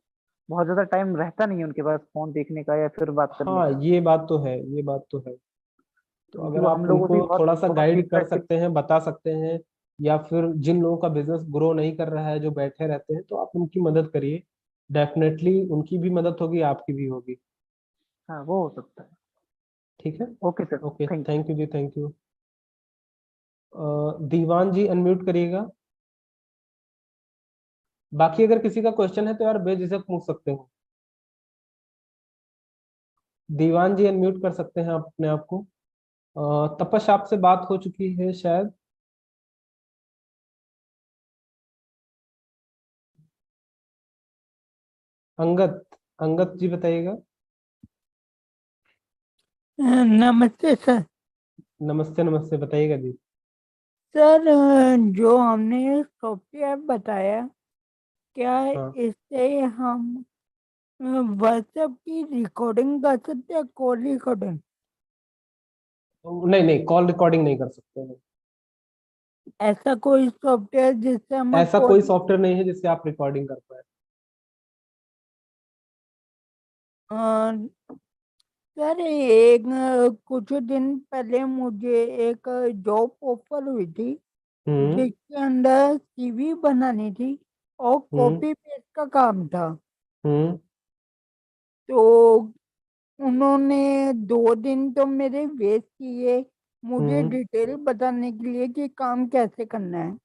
बहुत ज्यादा टाइम रहता नहीं है उनके पास फोन देखने का या फिर बात करने हाँ का। ये बात तो है, ये बात तो है। तो क्योंकि अगर वो आप हम लोगों से उनको बहुत थोड़ा सा बहुत गाइड कर फीडबैक के। सकते हैं, बता सकते हैं, या फिर जिन लोगों का बिजनेस ग्रो नहीं कर रहा है, जो बैठे रहते हैं, तो आप उनकी मदद करिए, डेफिनेटली उनकी भी मदद होगी, आपकी भी होगी। हाँ, वो हो सकता है। ठीक है, okay sir, okay, thank you. Thank you ji, thank you. Diwan ji unmute करिएगा। बाकी अगर किसी का क्वेश्चन है तो यार बेझिझक पूछ सकते हो। दीवान जी अनम्यूट कर सकते हैं आप अपने आप को। तपस आपसे बात हो चुकी है शायद। अंगद, अंगद जी बताइएगा। नमस्ते सर। नमस्ते, नमस्ते, बताइएगा जी। सर जो हमने सॉफ्टवेयर बताया, क्या हाँ, इससे हम व्हाट्सएप की रिकॉर्डिंग कर सकते हैं, कॉल रिकॉर्डिंग? नहीं नहीं, कॉल रिकॉर्डिंग नहीं कर सकते हैं। ऐसा कोई सॉफ्टवेयर जिससे हम ऐसा कोई कॉल? सॉफ्टवेयर नहीं है जिससे आप रिकॉर्डिंग कर पाए। सर कुछ दिन पहले मुझे एक जॉब ऑफर हुई थी, हम्म जिसके अंदर सीवी बनानी थी और हम्म कॉपी पेस्ट का काम था। हम्म तो उन्होंने 2 दिन तो मेरे वेस्ट किए मुझे हम्म। डिटेल बताने के लिए कि काम कैसे करना है,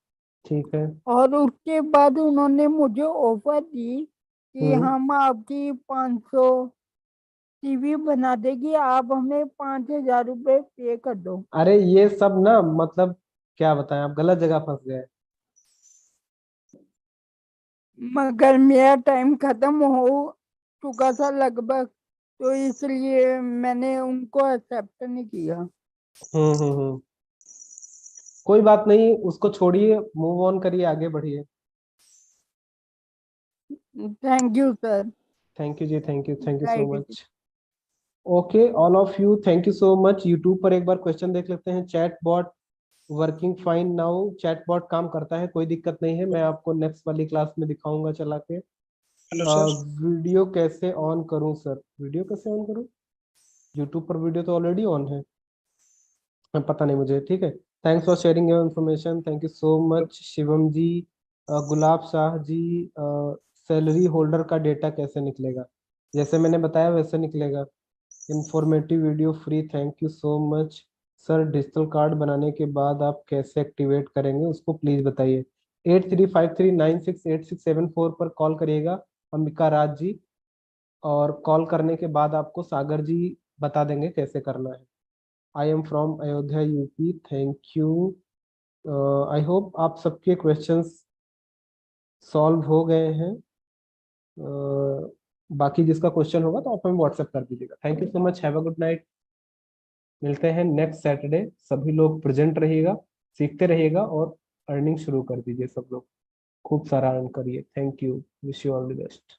ठीक है। और उसके बाद उन्होंने मुझे ऑफर दी कि हम्म। हम आपकी 500 टीवी बना देगी, आप हमें 5,000 रुपये पे कर दो। अरे ये सब ना मतलब क्या बताएं, आप गलत जगह फंस गए। मगर मेरा टाइम खत्म हो चुका था लगभग, तो इसलिए मैंने उनको एक्सेप्ट नहीं किया। हम्म। कोई बात नहीं, उसको छोड़िए, मूव ऑन करिए, आगे बढ़िए। Thank you sir. Thank you ji, thank you so right. Much. Okay all of you, thank you so much. YouTube पर एक बार क्वेश्चन देख लेते हैं। Chat bot working fine now, chat bot काम करता है, कोई दिक्कत नहीं है। मैं आपको नेक्स्ट वाली क्लास में दिखाऊंगा चला के। Hello sir. वीडियो कैसे ऑन करूं सर? वीडियो कैसे ऑन करूं? यूट्यूब पर वीडियो तो ऑलरेडी ऑन है। पता नहीं मुझे, ठीक है। Thanks for sharing your information, thank you so much Shivam ji. Gulab Shah ji, salary holder का डेटा कैसे निकलेगा? जैसे मैंने बताया वैसे निकलेगा। Informative video free, thank you so much. Sir digital card बनाने के बाद आप कैसे एक्टिवेट करेंगे उसको प्लीज बताइए। 8353968674 पर कॉल करिएगा अंबिका राज जी, और कॉल करने के बाद आपको सागर जी बता देंगे कैसे करना है। I am from Ayodhya UP, thank you. I hope आप सबके क्वेश्चंस सॉल्व हो गए हैं। बाकी जिसका क्वेश्चन होगा तो आप हमें व्हाट्सएप कर दीजिएगा। Thank you so much, have a good night. मिलते हैं नेक्स्ट सैटरडे। सभी लोग प्रेजेंट रहिएगा, सीखते रहिएगा और अर्निंग शुरू कर दीजिए सब लोग। खूब सारा अर्न करिए। Thank you, wish you all the best.